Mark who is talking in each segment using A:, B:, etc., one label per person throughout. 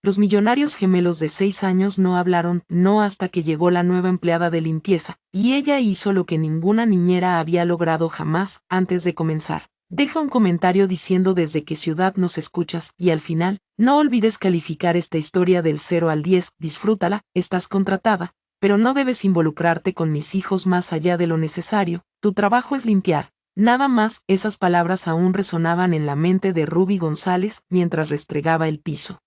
A: Los millonarios gemelos de 6 años no hablaron, no hasta que llegó la nueva empleada de limpieza, y ella hizo lo que ninguna niñera había logrado jamás antes de comenzar. Deja un comentario diciendo desde qué ciudad nos escuchas, y al final, no olvides calificar esta historia del 0 al 10, disfrútala, estás contratada, pero no debes involucrarte con mis hijos más allá de lo necesario, tu trabajo es limpiar. Nada más, esas palabras aún resonaban en la mente de Ruby González mientras restregaba el piso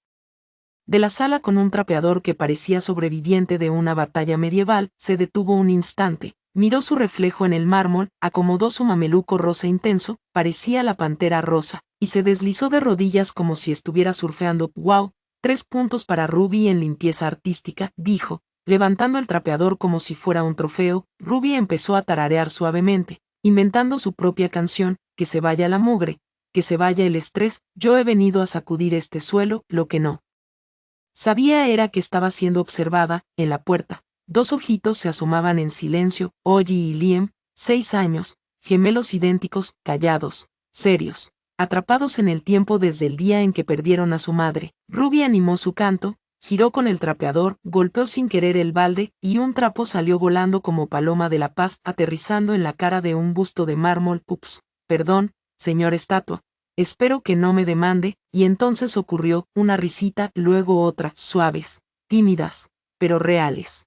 A: de la sala con un trapeador que parecía sobreviviente de una batalla medieval. Se detuvo un instante, miró su reflejo en el mármol, acomodó su mameluco rosa intenso, parecía la pantera rosa, y se deslizó de rodillas como si estuviera surfeando. «Wow, 3 puntos para Ruby en limpieza artística», dijo, levantando el trapeador como si fuera un trofeo. Ruby empezó a tararear suavemente, inventando su propia canción, «Que se vaya la mugre, que se vaya el estrés, yo he venido a sacudir este suelo». Lo que no sabía era que estaba siendo observada. En la puerta, 2 ojitos se asomaban en silencio. Oye y Liam, 6 años, gemelos idénticos, callados, serios, atrapados en el tiempo desde el día en que perdieron a su madre. Ruby animó su canto, giró con el trapeador, golpeó sin querer el balde, y un trapo salió volando como paloma de la paz, aterrizando en la cara de un busto de mármol. «Ups, perdón, señor estatua. Espero que no me demande», y entonces ocurrió una risita, luego otra, suaves, tímidas, pero reales.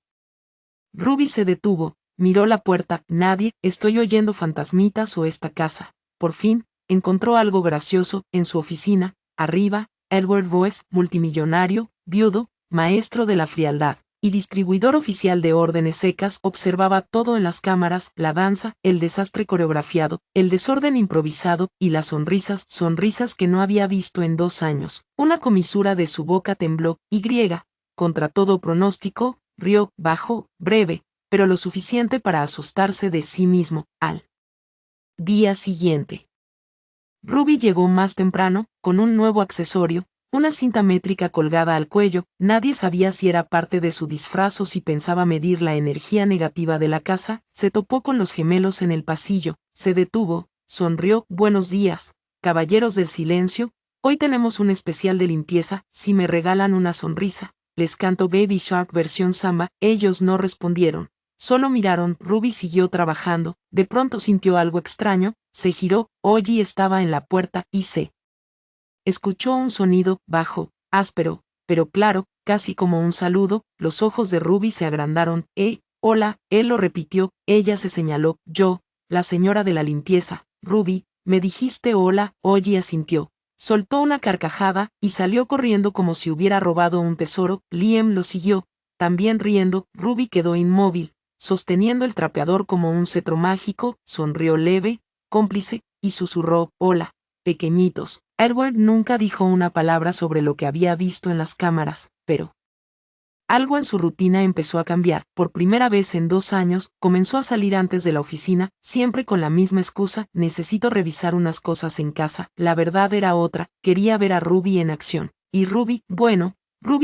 A: Ruby se detuvo, miró la puerta. «Nadie, estoy oyendo fantasmitas o esta casa». Por fin, encontró algo gracioso. En su oficina, arriba, Edward Boyce, multimillonario, viudo, maestro de la frialdad y distribuidor oficial de órdenes secas, observaba todo en las cámaras: la danza, el desastre coreografiado, el desorden improvisado, y las sonrisas que no había visto en 2 años. Una comisura de su boca tembló, y, contra todo pronóstico, rió, bajo, breve, pero lo suficiente para asustarse de sí mismo. Al día siguiente, Ruby llegó más temprano, con un nuevo accesorio, una cinta métrica colgada al cuello. Nadie sabía si era parte de su disfraz o si pensaba medir la energía negativa de la casa. Se topó con los gemelos en el pasillo, se detuvo, sonrió. «Buenos días, caballeros del silencio, hoy tenemos un especial de limpieza, si me regalan una sonrisa, les canto Baby Shark versión samba». Ellos no respondieron, solo miraron. Ruby siguió trabajando. De pronto sintió algo extraño, se giró. Oye estaba en la puerta, y se escuchó un sonido, bajo, áspero, pero claro, casi como un saludo. Los ojos de Ruby se agrandaron. Hola», él lo repitió. Ella se señaló. «Yo, la señora de la limpieza». «Ruby, me dijiste hola». Oye asintió. Soltó una carcajada, y salió corriendo como si hubiera robado un tesoro. Liam lo siguió, también riendo. Ruby quedó inmóvil, sosteniendo el trapeador como un cetro mágico. Sonrió leve, cómplice, y susurró: «Hola, pequeñitos». Edward nunca dijo una palabra sobre lo que había visto en las cámaras, pero algo en su rutina empezó a cambiar. Por primera vez en 2 años, comenzó a salir antes de la oficina, siempre con la misma excusa: «Necesito revisar unas cosas en casa». La verdad era otra, quería ver a Ruby en acción. Y Ruby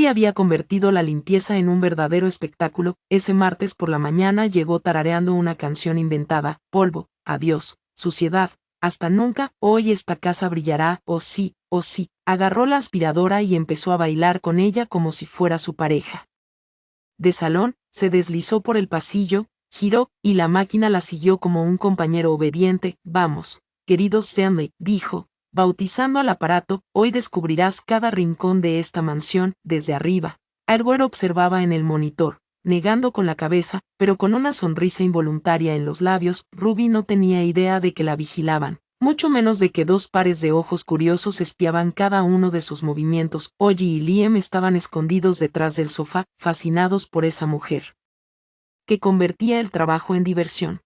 A: había convertido la limpieza en un verdadero espectáculo. Ese martes por la mañana llegó tarareando una canción inventada: «Polvo, adiós, suciedad, hasta nunca, hoy esta casa brillará, oh sí, oh sí». Agarró la aspiradora y empezó a bailar con ella como si fuera su pareja de salón. Se deslizó por el pasillo, giró, y la máquina la siguió como un compañero obediente. «Vamos, querido Stanley», dijo, bautizando al aparato, «hoy descubrirás cada rincón de esta mansión, desde arriba». Edward observaba en el monitor, negando con la cabeza, pero con una sonrisa involuntaria en los labios. Ruby no tenía idea de que la vigilaban, mucho menos de que 2 pares de ojos curiosos espiaban cada uno de sus movimientos. Oye y Liam estaban escondidos detrás del sofá, fascinados por esa mujer que convertía el trabajo en diversión.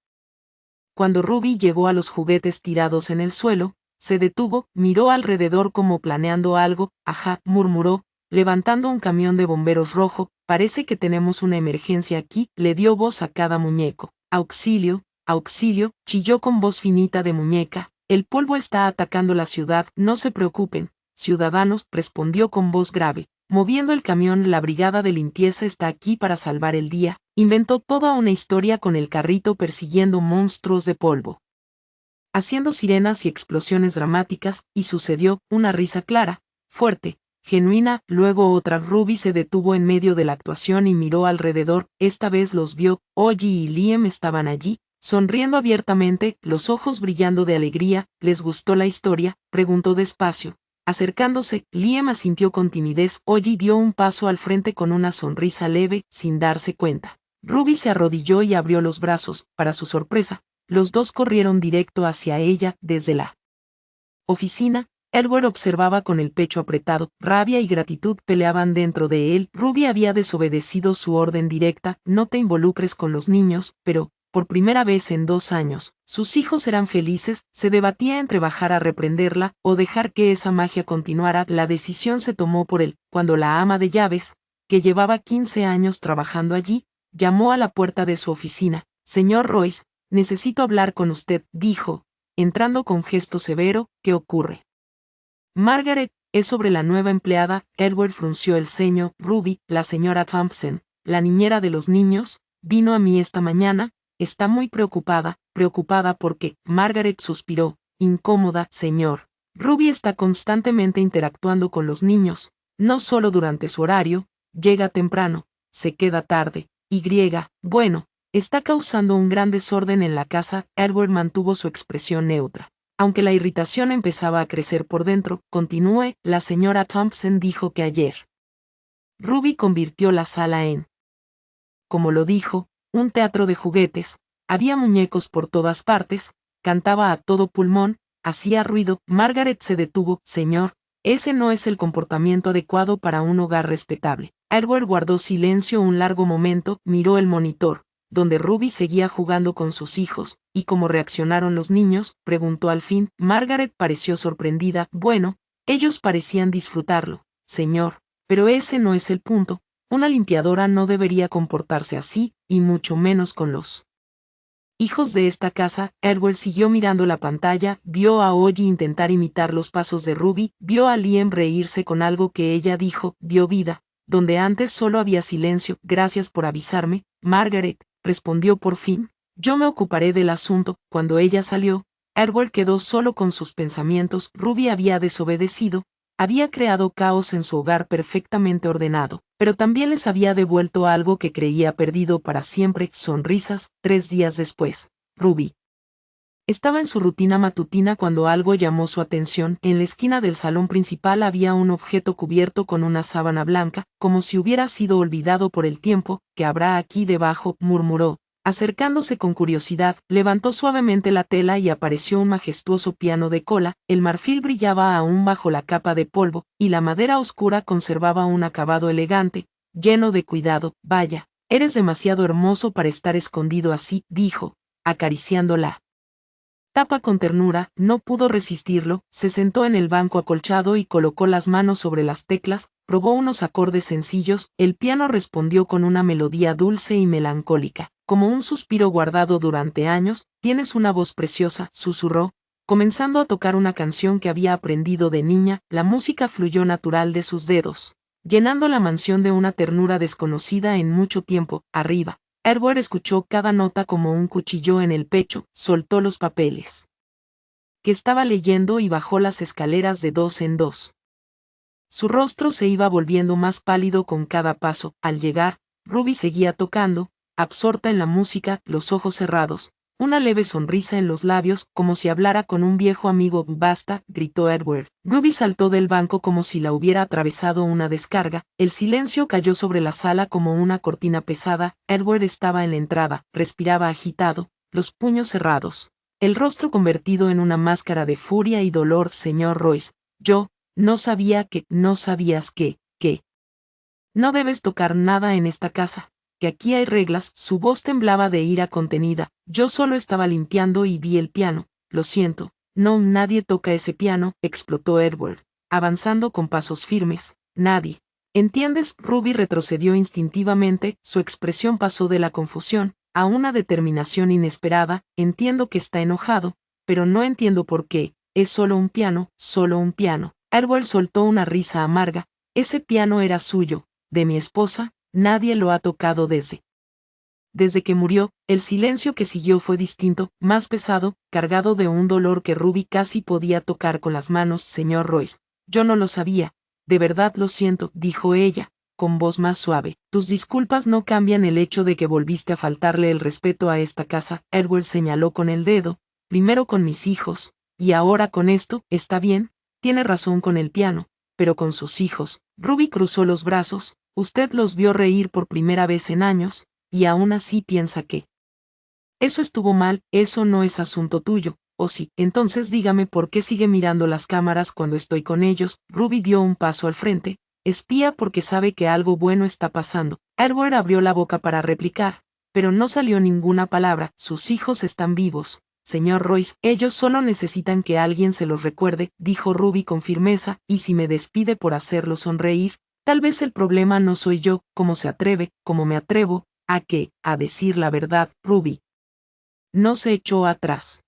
A: Cuando Ruby llegó a los juguetes tirados en el suelo, se detuvo, miró alrededor como planeando algo. «Ajá», murmuró, levantando un camión de bomberos rojo. «Parece que tenemos una emergencia aquí». Le dio voz a cada muñeco. «Auxilio, auxilio», chilló con voz finita de muñeca. «El polvo está atacando la ciudad». «No se preocupen, ciudadanos», respondió con voz grave, moviendo el camión. «La brigada de limpieza está aquí para salvar el día». Inventó toda una historia con el carrito persiguiendo monstruos de polvo, haciendo sirenas y explosiones dramáticas, y sucedió. Una risa clara, fuerte, genuina, luego otra. Ruby se detuvo en medio de la actuación y miró alrededor, esta vez los vio. Ollie y Liam estaban allí, sonriendo abiertamente, los ojos brillando de alegría. ¿Les gustó la historia?, preguntó despacio. Acercándose, Liam asintió con timidez. Ollie dio un paso al frente con una sonrisa leve, sin darse cuenta. Ruby se arrodilló y abrió los brazos. Para su sorpresa, los dos corrieron directo hacia ella. Desde la oficina, Edward observaba con el pecho apretado. Rabia y gratitud peleaban dentro de él. Ruby había desobedecido su orden directa: no te involucres con los niños, pero, por primera vez en 2 años, sus hijos eran felices. Se debatía entre bajar a reprenderla o dejar que esa magia continuara. La decisión se tomó por él. Cuando la ama de llaves, que llevaba 15 años trabajando allí, llamó a la puerta de su oficina. Señor Royce, necesito hablar con usted, dijo, entrando con gesto severo. ¿Qué ocurre? Margaret, es sobre la nueva empleada. Edward frunció el ceño. Ruby, la señora Thompson, la niñera de los niños, vino a mí esta mañana. Está muy preocupada. ¿Preocupada por qué? Margaret suspiró. Incómoda, señor. Ruby está constantemente interactuando con los niños, no solo durante su horario, llega temprano, se queda tarde, bueno, está causando un gran desorden en la casa. Edward mantuvo su expresión neutra. Aunque la irritación empezaba a crecer por dentro, continúe. La señora Thompson dijo que ayer Ruby convirtió la sala en, como lo dijo, un teatro de juguetes. Había muñecos por todas partes, cantaba a todo pulmón, hacía ruido. Margaret se detuvo. Señor, ese no es el comportamiento adecuado para un hogar respetable. Edward guardó silencio un largo momento, miró el monitor, donde Ruby seguía jugando con sus hijos. ¿Y cómo reaccionaron los niños?, preguntó al fin. Margaret pareció sorprendida. Bueno, ellos parecían disfrutarlo, señor, pero ese no es el punto. Una limpiadora no debería comportarse así, y mucho menos con los hijos de esta casa. Edward siguió mirando la pantalla, vio a Ollie intentar imitar los pasos de Ruby, vio a Liam reírse con algo que ella dijo, vio vida, donde antes solo había silencio. Gracias por avisarme, Margaret, respondió por fin. Yo me ocuparé del asunto. Cuando ella salió, Edward quedó solo con sus pensamientos. Ruby había desobedecido, había creado caos en su hogar perfectamente ordenado, pero también les había devuelto algo que creía perdido para siempre: sonrisas. 3 días después, Ruby estaba en su rutina matutina cuando algo llamó su atención. En la esquina del salón principal había un objeto cubierto con una sábana blanca, como si hubiera sido olvidado por el tiempo. ¿Qué habrá aquí debajo?, murmuró. Acercándose con curiosidad, levantó suavemente la tela y apareció un majestuoso piano de cola. El marfil brillaba aún bajo la capa de polvo, y la madera oscura conservaba un acabado elegante, lleno de cuidado. Vaya, eres demasiado hermoso para estar escondido así, dijo, acariciándola. Tapa con ternura. No pudo resistirlo, se sentó en el banco acolchado y colocó las manos sobre las teclas, probó unos acordes sencillos. El piano respondió con una melodía dulce y melancólica, como un suspiro guardado durante años. Tienes una voz preciosa, susurró, comenzando a tocar una canción que había aprendido de niña. La música fluyó natural de sus dedos, llenando la mansión de una ternura desconocida en mucho tiempo. Arriba, Edward escuchó cada nota como un cuchillo en el pecho. Soltó los papeles que estaba leyendo y bajó las escaleras de 2 en 2. Su rostro se iba volviendo más pálido con cada paso. Al llegar, Ruby seguía tocando, absorta en la música, los ojos cerrados, una leve sonrisa en los labios, como si hablara con un viejo amigo. Basta, gritó Edward. Ruby saltó del banco como si la hubiera atravesado una descarga. El silencio cayó sobre la sala como una cortina pesada. Edward estaba en la entrada, respiraba agitado, los puños cerrados, el rostro convertido en una máscara de furia y dolor. Señor Royce, yo no sabía que, no sabías que no debes tocar nada en esta casa, que aquí hay reglas. Su voz temblaba de ira contenida. Yo solo estaba limpiando y vi el piano. Lo siento, no, nadie toca ese piano, explotó Edward, avanzando con pasos firmes. Nadie. ¿Entiendes? Ruby retrocedió instintivamente, su expresión pasó de la confusión a una determinación inesperada. Entiendo que está enojado, pero no entiendo por qué. Es solo un piano, solo un piano. Edward soltó una risa amarga. Ese piano era suyo, de mi esposa. Nadie lo ha tocado desde que murió. El silencio que siguió fue distinto, más pesado, cargado de un dolor que Ruby casi podía tocar con las manos. Señor Royce, yo no lo sabía, de verdad lo siento, dijo ella, con voz más suave. Tus disculpas no cambian el hecho de que volviste a faltarle el respeto a esta casa. Edward señaló con el dedo, primero con mis hijos, y ahora con esto. Está bien, tiene razón con el piano, pero con sus hijos. Ruby cruzó los brazos. Usted los vio reír por primera vez en años, y aún así piensa que eso estuvo mal. Eso no es asunto tuyo. O sí, entonces dígame por qué sigue mirando las cámaras cuando estoy con ellos. Ruby dio un paso al frente. Espía porque sabe que algo bueno está pasando. Edward abrió la boca para replicar, pero no salió ninguna palabra. Sus hijos están vivos, señor Royce. Ellos solo necesitan que alguien se los recuerde, dijo Ruby con firmeza, y si me despide por hacerlo sonreír, tal vez el problema no soy yo. ¿Cómo se atreve, cómo me atrevo, a qué? A decir la verdad, Ruby no se echó atrás.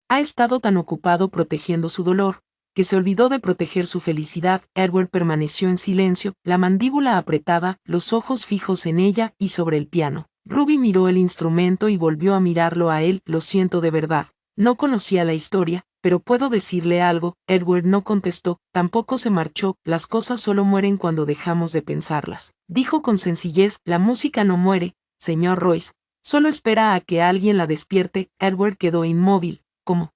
A: Ha estado tan ocupado protegiendo su dolor, que se olvidó de proteger su felicidad. Edward permaneció en silencio, la mandíbula apretada, los ojos fijos en ella y sobre el piano. Ruby miró el instrumento y volvió a mirarlo a él. Lo siento de verdad. No conocía la historia, pero puedo decirle algo. Edward no contestó, tampoco se marchó. Las cosas solo mueren cuando dejamos de pensarlas. Dijo con sencillez, la música no muere, señor Royce. Solo espera a que alguien la despierte. Edward quedó inmóvil, como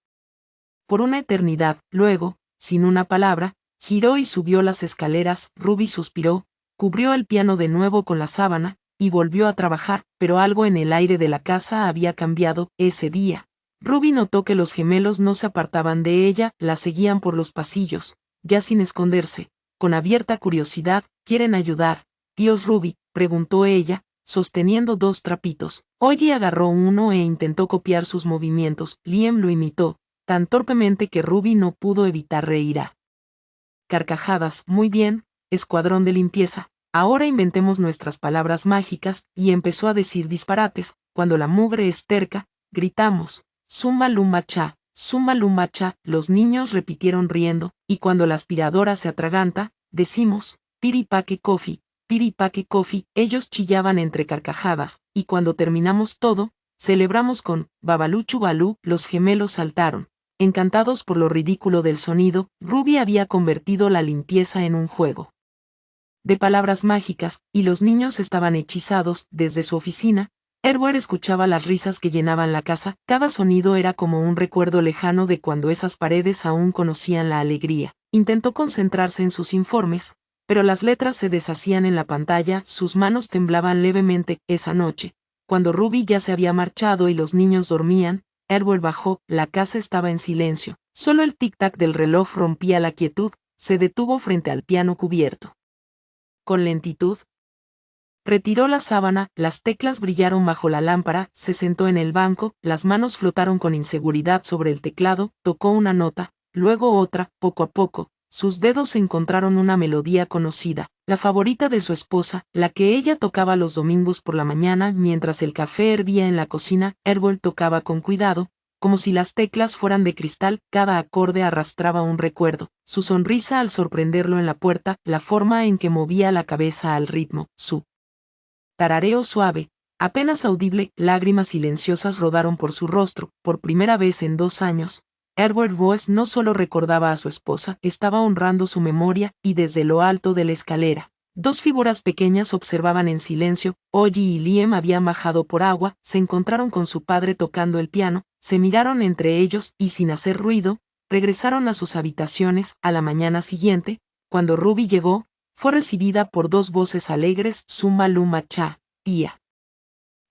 A: por una eternidad. Luego, sin una palabra, giró y subió las escaleras. Ruby suspiró, cubrió el piano de nuevo con la sábana, y volvió a trabajar, pero algo en el aire de la casa había cambiado ese día. Ruby notó que los gemelos no se apartaban de ella, la seguían por los pasillos, ya sin esconderse, con abierta curiosidad. ¿Quieren ayudar, tíos Ruby?, preguntó ella, sosteniendo dos trapitos. Oye agarró uno e intentó copiar sus movimientos. Liam lo imitó, tan torpemente que Ruby no pudo evitar reír a carcajadas. Muy bien, escuadrón de limpieza, ahora inventemos nuestras palabras mágicas, y empezó a decir disparates. Cuando la mugre es terca, gritamos, Zumba Lumba Cha, Zumba Lumba Cha. Los niños repitieron riendo, y cuando la aspiradora se atraganta, decimos, Piripaque Coffee, Piripaque Coffee. Ellos chillaban entre carcajadas, y cuando terminamos todo, celebramos con Babalú Chubalú. Los gemelos saltaron, encantados por lo ridículo del sonido. Ruby había convertido la limpieza en un juego de palabras mágicas, y los niños estaban hechizados. Desde su oficina, Edward escuchaba las risas que llenaban la casa. Cada sonido era como un recuerdo lejano de cuando esas paredes aún conocían la alegría. Intentó concentrarse en sus informes, pero las letras se deshacían en la pantalla. Sus manos temblaban levemente. Esa noche, cuando Ruby ya se había marchado y los niños dormían, Edward bajó. La casa estaba en silencio. Solo el tic-tac del reloj rompía la quietud. Se detuvo frente al piano cubierto. Con lentitud, retiró la sábana, las teclas brillaron bajo la lámpara, se sentó en el banco, las manos flotaron con inseguridad sobre el teclado, tocó una nota, luego otra. Poco a poco, sus dedos encontraron una melodía conocida, la favorita de su esposa, la que ella tocaba los domingos por la mañana mientras el café hervía en la cocina. Edward tocaba con cuidado, como si las teclas fueran de cristal. Cada acorde arrastraba un recuerdo, su sonrisa al sorprenderlo en la puerta, la forma en que movía la cabeza al ritmo, su tarareo suave, apenas audible. Lágrimas silenciosas rodaron por su rostro. Por primera vez en 2 años, Edward Royce no solo recordaba a su esposa, estaba honrando su memoria, y desde lo alto de la escalera, 2 figuras pequeñas observaban en silencio. Oye y Liam habían bajado por agua, se encontraron con su padre tocando el piano, se miraron entre ellos y sin hacer ruido, regresaron a sus habitaciones. A la mañana siguiente, cuando Ruby llegó, fue recibida por 2 voces alegres. Zumba Lumba Cha, tía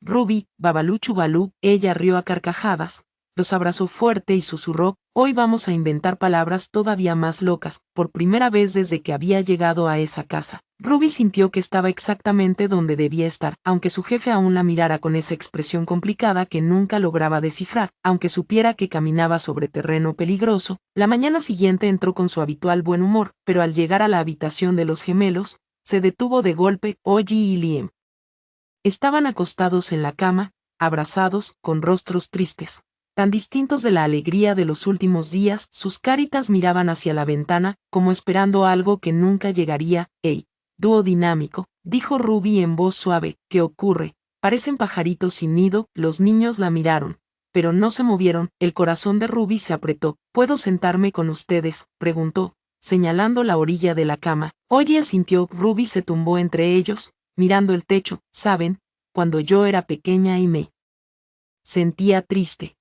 A: Ruby, Babalú Chubalú. Ella rió a carcajadas, los abrazó fuerte y susurró, hoy vamos a inventar palabras todavía más locas. Por primera vez desde que había llegado a esa casa, Ruby sintió que estaba exactamente donde debía estar, aunque su jefe aún la mirara con esa expresión complicada que nunca lograba descifrar, aunque supiera que caminaba sobre terreno peligroso. La mañana siguiente entró con su habitual buen humor, pero al llegar a la habitación de los gemelos, se detuvo de golpe. Oye y Liam estaban acostados en la cama, abrazados, con rostros tristes, tan distintos de la alegría de los últimos días. Sus caritas miraban hacia la ventana, como esperando algo que nunca llegaría. Hey, dúo dinámico, dijo Ruby en voz suave, ¿qué ocurre? Parecen pajaritos sin nido. Los niños la miraron, pero no se movieron. El corazón de Ruby se apretó. ¿Puedo sentarme con ustedes?, preguntó, señalando la orilla de la cama. Oye, asintió. Ruby se tumbó entre ellos, mirando el techo. ¿Saben? Cuando yo era pequeña y me sentía triste,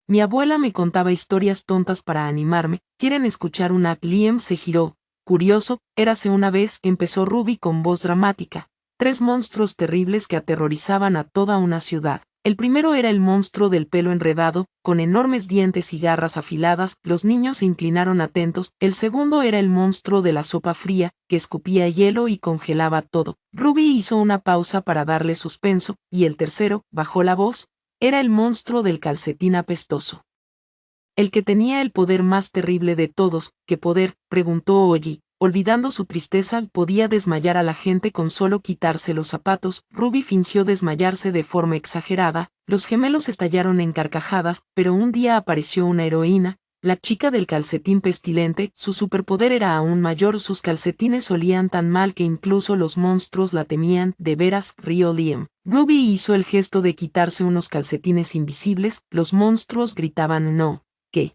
A: mi abuela me contaba historias tontas para animarme. ¿Quieren escuchar una? Liam se giró. Curioso, érase una vez, empezó Ruby con voz dramática. 3 monstruos terribles que aterrorizaban a toda una ciudad. El primero era el monstruo del pelo enredado, con enormes dientes y garras afiladas. Los niños se inclinaron atentos. El segundo era el monstruo de la sopa fría, que escupía hielo y congelaba todo. Ruby hizo una pausa para darle suspenso, y el tercero, bajó la voz, era el monstruo del calcetín apestoso. El que tenía el poder más terrible de todos. ¿Qué poder?, preguntó Ollie. Olvidando su tristeza, podía desmayar a la gente con solo quitarse los zapatos. Ruby fingió desmayarse de forma exagerada. Los gemelos estallaron en carcajadas, pero un día apareció una heroína, la chica del calcetín pestilente. Su superpoder era aún mayor. Sus calcetines olían tan mal que incluso los monstruos la temían. ¿De veras?, rió Liam. Ruby hizo el gesto de quitarse unos calcetines invisibles. Los monstruos gritaban no. ¿Qué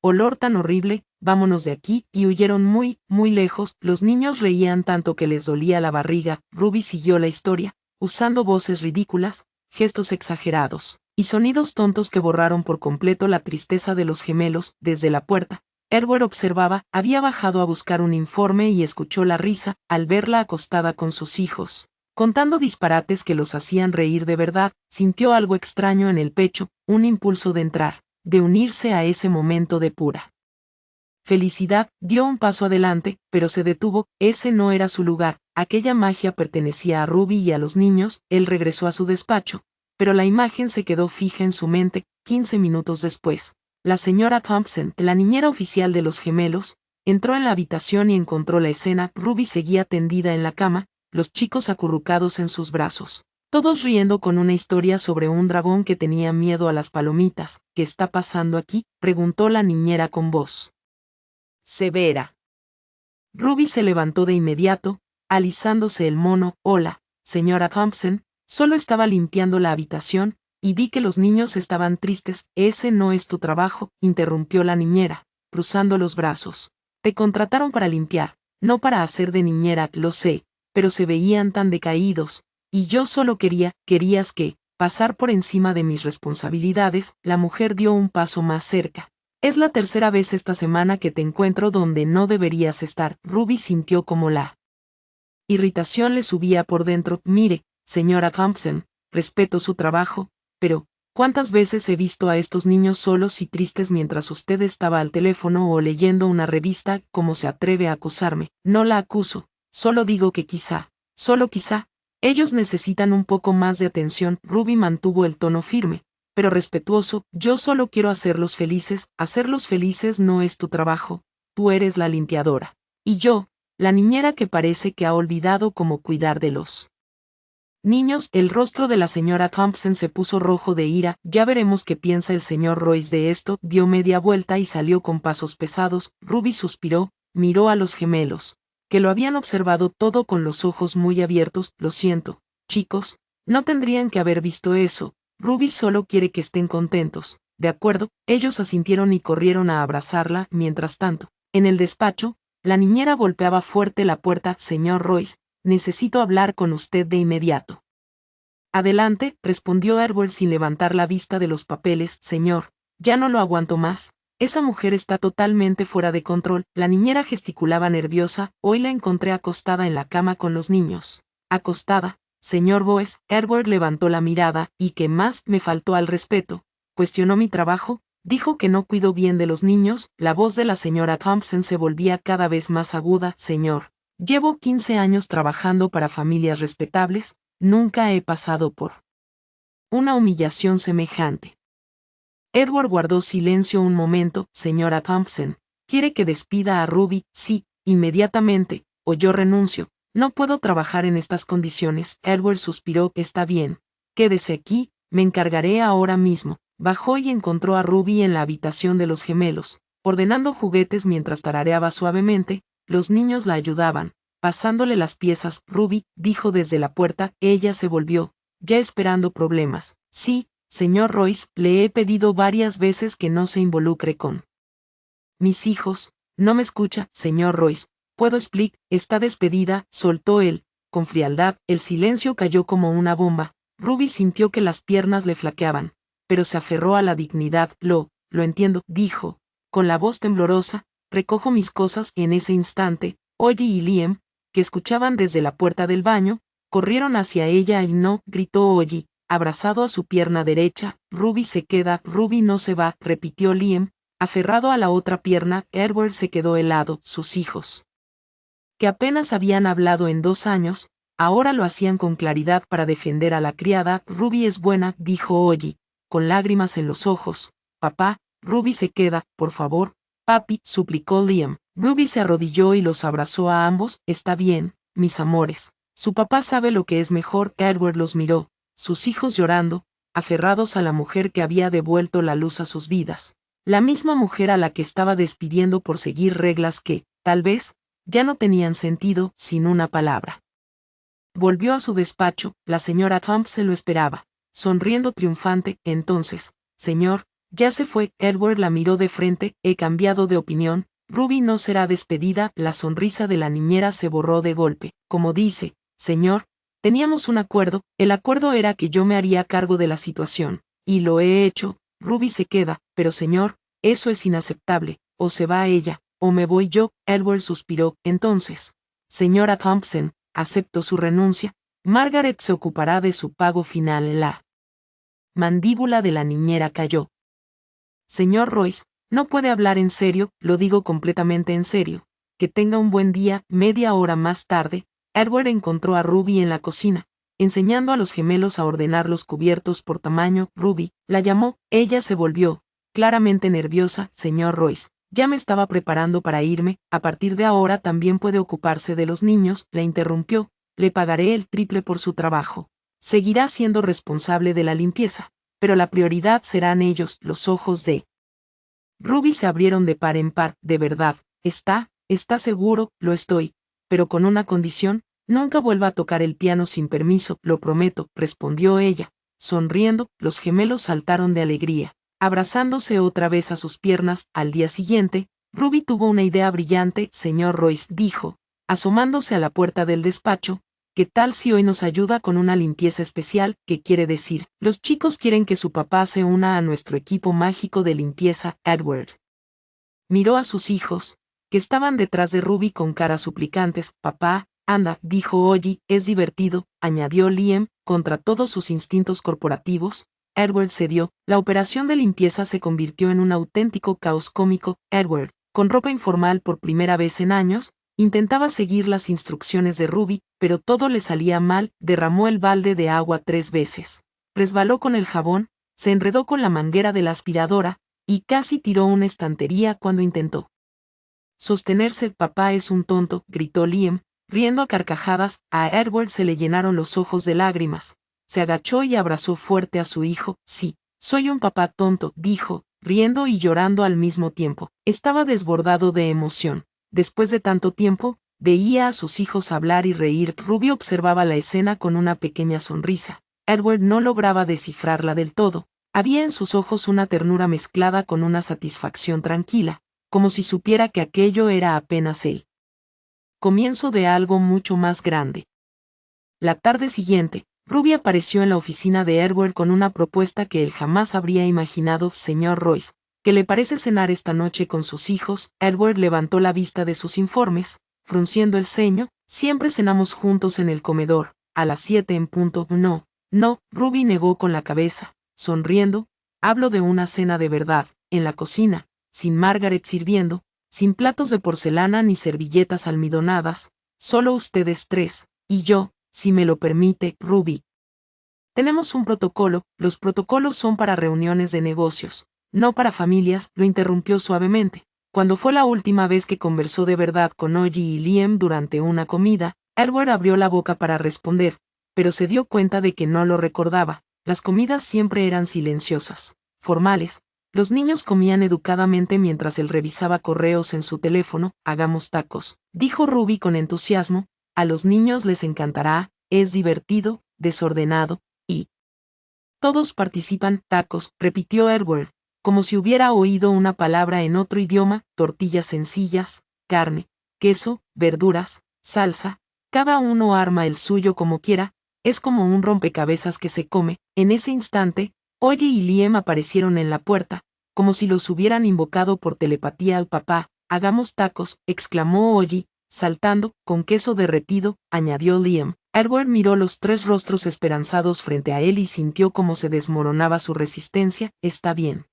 A: olor tan horrible? Vámonos de aquí, y huyeron muy, muy lejos. Los niños reían tanto que les dolía la barriga. Ruby siguió la historia, usando voces ridículas, gestos exagerados, y sonidos tontos que borraron por completo la tristeza de los gemelos. Desde la puerta, Edward observaba. Había bajado a buscar un informe y escuchó la risa al verla acostada con sus hijos, contando disparates que los hacían reír de verdad. Sintió algo extraño en el pecho, un impulso de entrar, de unirse a ese momento de pura felicidad. Dio un paso adelante, pero se detuvo. Ese no era su lugar. Aquella magia pertenecía a Ruby y a los niños. Él regresó a su despacho, pero la imagen se quedó fija en su mente. 15 minutos después, la señora Thompson, la niñera oficial de los gemelos, entró en la habitación y encontró la escena. Ruby seguía tendida en la cama, los chicos acurrucados en sus brazos, todos riendo con una historia sobre un dragón que tenía miedo a las palomitas. ¿Qué está pasando aquí?, preguntó la niñera con voz severa. Ruby se levantó de inmediato, alisándose el mono. Hola, señora Thompson, solo estaba limpiando la habitación, y vi que los niños estaban tristes. Ese no es tu trabajo, interrumpió la niñera, cruzando los brazos. Te contrataron para limpiar, no para hacer de niñera. Lo sé, pero se veían tan decaídos, y yo solo querías que, pasar por encima de mis responsabilidades. La mujer dio un paso más cerca. Es la tercera vez esta semana que te encuentro donde no deberías estar. Ruby sintió como la irritación le subía por dentro. Mire, señora Thompson, respeto su trabajo, pero ¿cuántas veces he visto a estos niños solos y tristes mientras usted estaba al teléfono o leyendo una revista? ¿Cómo se atreve a acusarme? No la acuso, solo digo que quizá, solo quizá, ellos necesitan un poco más de atención. Ruby mantuvo el tono firme, pero respetuoso. Yo solo quiero hacerlos felices. Hacerlos felices no es tu trabajo. Tú eres la limpiadora. Y yo, la niñera que parece que ha olvidado cómo cuidar de los niños. El rostro de la señora Thompson se puso rojo de ira. Ya veremos qué piensa el señor Royce de esto. Dio media vuelta y salió con pasos pesados. Ruby suspiró, miró a los gemelos, que lo habían observado todo con los ojos muy abiertos. Lo siento, chicos, no tendrían que haber visto eso. Ruby solo quiere que estén contentos. De acuerdo, ellos asintieron y corrieron a abrazarla. Mientras tanto, en el despacho, la niñera golpeaba fuerte la puerta. Señor Royce, necesito hablar con usted de inmediato. Adelante, respondió Edward sin levantar la vista de los papeles. Señor, ya no lo aguanto más. Esa mujer está totalmente fuera de control. La niñera gesticulaba nerviosa. Hoy la encontré acostada en la cama con los niños. Acostada, señor Boyce. Edward levantó la mirada. ¿Y qué más me faltó al respeto? ¿Cuestionó mi trabajo? Dijo que no cuidó bien de los niños. La voz de la señora Thompson se volvía cada vez más aguda. Señor, llevo 15 años trabajando para familias respetables. Nunca he pasado por una humillación semejante. Edward guardó silencio un momento. Señora Thompson, ¿quiere que despida a Ruby? Sí, inmediatamente, o yo renuncio. No puedo trabajar en estas condiciones. Edward suspiró. Está bien. Quédese aquí, me encargaré ahora mismo. Bajó y encontró a Ruby en la habitación de los gemelos, ordenando juguetes mientras tarareaba suavemente. Los niños la ayudaban, pasándole las piezas. Ruby, dijo desde la puerta. Ella se volvió, ya esperando problemas. Sí, señor Royce, le he pedido varias veces que no se involucre con mis hijos. No me escucha, señor Royce. Puedo explicar, está despedida, soltó él. Con frialdad, el silencio cayó como una bomba. Ruby sintió que las piernas le flaqueaban, pero se aferró a la dignidad. Lo entiendo, dijo, con la voz temblorosa. Recojo mis cosas. En ese instante, Ollie y Liam, que escuchaban desde la puerta del baño, corrieron hacia ella y no, gritó Ollie, abrazado a su pierna derecha. Ruby se queda, Ruby no se va, repitió Liam, aferrado a la otra pierna. Edward se quedó helado. Sus hijos, que apenas habían hablado en 2 años, ahora lo hacían con claridad para defender a la criada. Ruby es buena, dijo Ollie, con lágrimas en los ojos. Papá, Ruby se queda, por favor. Papi, suplicó Liam. Ruby se arrodilló y los abrazó a ambos. Está bien, mis amores. Su papá sabe lo que es mejor. Edward los miró, sus hijos llorando, aferrados a la mujer que había devuelto la luz a sus vidas. La misma mujer a la que estaba despidiendo por seguir reglas que, tal vez, ya no tenían sentido. Sin una palabra, volvió a su despacho. La señora Thompson lo esperaba, sonriendo triunfante. Entonces, señor, ya se fue. Edward la miró de frente. He cambiado de opinión. Ruby no será despedida. La sonrisa de la niñera se borró de golpe. Como dice, señor, teníamos un acuerdo. El acuerdo era que yo me haría cargo de la situación, y lo he hecho. Ruby se queda, pero señor, eso es inaceptable. O se va ella, o me voy yo. Edward suspiró. Entonces, señora Thompson, acepto su renuncia. Margaret se ocupará de su pago final. La mandíbula de la niñera cayó. Señor Royce, no puede hablar en serio, lo digo completamente en serio. Que tenga un buen día. Media hora más tarde, Edward encontró a Ruby en la cocina, enseñando a los gemelos a ordenar los cubiertos por tamaño. Ruby la llamó. Ella se volvió, claramente nerviosa. Señor Royce, ya me estaba preparando para irme. A partir de ahora también puede ocuparse de los niños. La interrumpió. Le pagaré el triple por su trabajo. Seguirá siendo responsable de la limpieza, pero la prioridad serán ellos. Los ojos de Ruby se abrieron de par en par. ¿De verdad? ¿Está seguro? Lo estoy, pero con una condición. Nunca vuelva a tocar el piano sin permiso. Lo prometo, respondió ella, sonriendo. Los gemelos saltaron de alegría, abrazándose otra vez a sus piernas. Al día siguiente, Ruby tuvo una idea brillante. Señor Royce, dijo, asomándose a la puerta del despacho, ¿qué tal si hoy nos ayuda con una limpieza especial? ¿Qué quiere decir? Los chicos quieren que su papá se una a nuestro equipo mágico de limpieza. Edward miró a sus hijos, que estaban detrás de Ruby con caras suplicantes. Papá, anda, dijo Ollie. Es divertido, añadió Liam, contra todos sus instintos corporativos. Edward cedió. La operación de limpieza se convirtió en un auténtico caos cómico. Edward, con ropa informal por primera vez en años, intentaba seguir las instrucciones de Ruby, pero todo le salía mal. Derramó el balde de agua 3 veces. Resbaló con el jabón, se enredó con la manguera de la aspiradora, y casi tiró una estantería cuando intentó sostenerse. Papá es un tonto, gritó Liam, riendo a carcajadas. A Edward se le llenaron los ojos de lágrimas. Se agachó y abrazó fuerte a su hijo. Sí, soy un papá tonto, dijo, riendo y llorando al mismo tiempo. Estaba desbordado de emoción. Después de tanto tiempo, veía a sus hijos hablar y reír. Ruby observaba la escena con una pequeña sonrisa. Edward no lograba descifrarla del todo. Había en sus ojos una ternura mezclada con una satisfacción tranquila, como si supiera que aquello era apenas el comienzo de algo mucho más grande. La tarde siguiente, Ruby apareció en la oficina de Edward con una propuesta que él jamás habría imaginado. Señor Royce, ¿qué le parece cenar esta noche con sus hijos? Edward levantó la vista de sus informes, frunciendo el ceño. Siempre cenamos juntos en el comedor, a las 7 en punto. No, Ruby negó con la cabeza, sonriendo. Hablo de una cena de verdad, en la cocina, sin Margaret sirviendo, sin platos de porcelana ni servilletas almidonadas, solo ustedes 3, y yo, si me lo permite. Ruby, tenemos un protocolo. Los protocolos son para reuniones de negocios, no para familias. Lo interrumpió suavemente. Cuando fue la última vez que conversó de verdad con Ollie y Liam durante una comida? Edward abrió la boca para responder, pero se dio cuenta de que no lo recordaba. Las comidas siempre eran silenciosas, formales. Los niños comían educadamente mientras él revisaba correos en su teléfono. Hagamos tacos, dijo Ruby con entusiasmo. A los niños les encantará, es divertido, desordenado, y todos participan. Tacos, repitió Edward, como si hubiera oído una palabra en otro idioma: tortillas sencillas, carne, queso, verduras, salsa, cada uno arma el suyo como quiera, es como un rompecabezas que se come. En ese instante, Oye y Liam aparecieron en la puerta, como si los hubieran invocado por telepatía al papá. Hagamos tacos, exclamó Oye, saltando. Con queso derretido, añadió Liam. Edward miró los tres rostros esperanzados frente a él y sintió cómo se desmoronaba su resistencia. Está bien,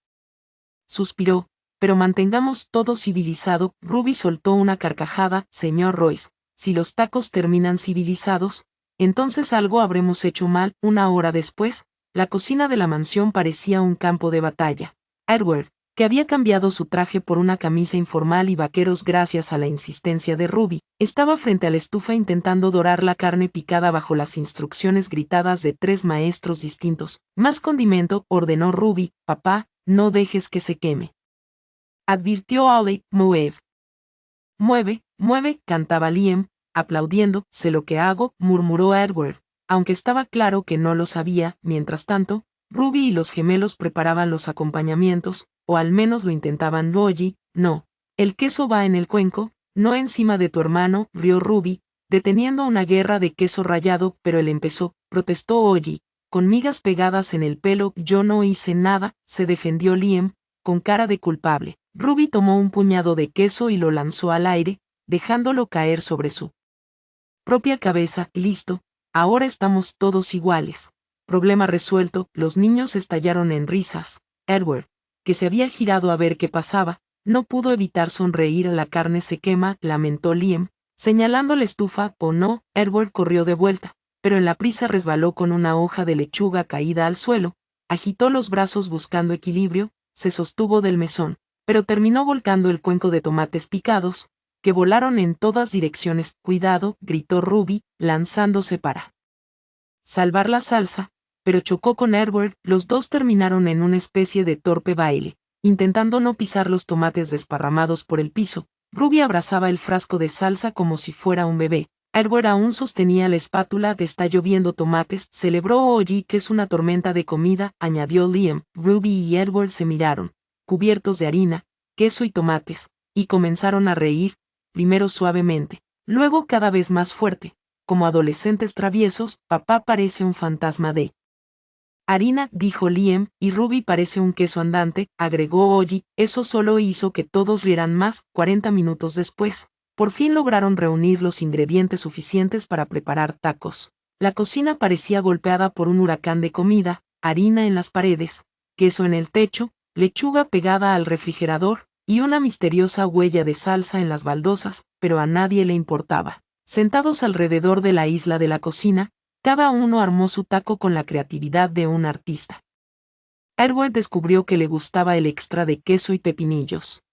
A: suspiró, pero mantengamos todo civilizado. Ruby soltó una carcajada. Señor Royce, si los tacos terminan civilizados, entonces algo habremos hecho mal. Una hora después, la cocina de la mansión parecía un campo de batalla. Edward, que había cambiado su traje por una camisa informal y vaqueros gracias a la insistencia de Ruby, estaba frente a la estufa intentando dorar la carne picada bajo las instrucciones gritadas de tres maestros distintos. Más condimento, ordenó Ruby. Papá, no dejes que se queme, advirtió Ollie. Mueve, mueve, cantaba Liam, aplaudiendo. Sé lo que hago, murmuró Edward, aunque estaba claro que no lo sabía. Mientras tanto, Ruby y los gemelos preparaban los acompañamientos, o al menos lo intentaban. Oye, no, el queso va en el cuenco, no encima de tu hermano, rió Ruby, deteniendo una guerra de queso rallado. Pero él empezó, protestó Oye, con migas pegadas en el pelo. Yo no hice nada, se defendió Liam, con cara de culpable. Ruby tomó un puñado de queso y lo lanzó al aire, dejándolo caer sobre su propia cabeza. Listo, ahora estamos todos iguales. Problema resuelto. Los niños estallaron en risas. Edward, que se había girado a ver qué pasaba, no pudo evitar sonreír. La carne se quema, lamentó Liam, señalando la estufa. Oh no. Edward corrió de vuelta, pero en la prisa resbaló con una hoja de lechuga caída al suelo, agitó los brazos buscando equilibrio, se sostuvo del mesón, pero terminó volcando el cuenco de tomates picados, que volaron en todas direcciones. Cuidado, gritó Ruby, lanzándose para salvar la salsa, pero chocó con Edward. Los dos terminaron en una especie de torpe baile, intentando no pisar los tomates desparramados por el piso. Ruby abrazaba el frasco de salsa como si fuera un bebé. Edward aún sostenía la espátula. Está lloviendo tomates, celebró Oye. Que es una tormenta de comida, añadió Liam. Ruby y Edward se miraron, cubiertos de harina, queso y tomates, y comenzaron a reír, primero suavemente, luego cada vez más fuerte, como adolescentes traviesos. Papá parece un fantasma de harina, dijo Liam, y Ruby parece un queso andante, agregó Oye. Eso solo hizo que todos rieran más. 40 minutos después, por fin lograron reunir los ingredientes suficientes para preparar tacos. La cocina parecía golpeada por un huracán de comida: harina en las paredes, queso en el techo, lechuga pegada al refrigerador, y una misteriosa huella de salsa en las baldosas, pero a nadie le importaba. Sentados alrededor de la isla de la cocina, cada uno armó su taco con la creatividad de un artista. Edward descubrió que le gustaba el extra de queso y pepinillos.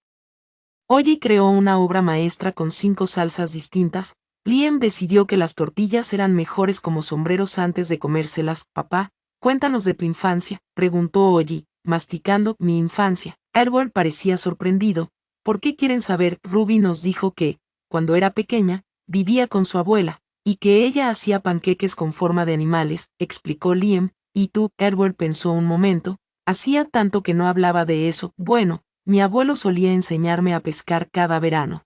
A: Oye creó una obra maestra con 5 salsas distintas. Liam decidió que las tortillas eran mejores como sombreros antes de comérselas. Papá, cuéntanos de tu infancia, preguntó Oye, masticando. Mi infancia. Edward parecía sorprendido. ¿Por qué quieren saber? Ruby nos dijo que, cuando era pequeña, vivía con su abuela, y que ella hacía panqueques con forma de animales, explicó Liam. ¿Y tú? Edward pensó un momento. Hacía tanto que no hablaba de eso. Bueno, mi abuelo solía enseñarme a pescar cada verano.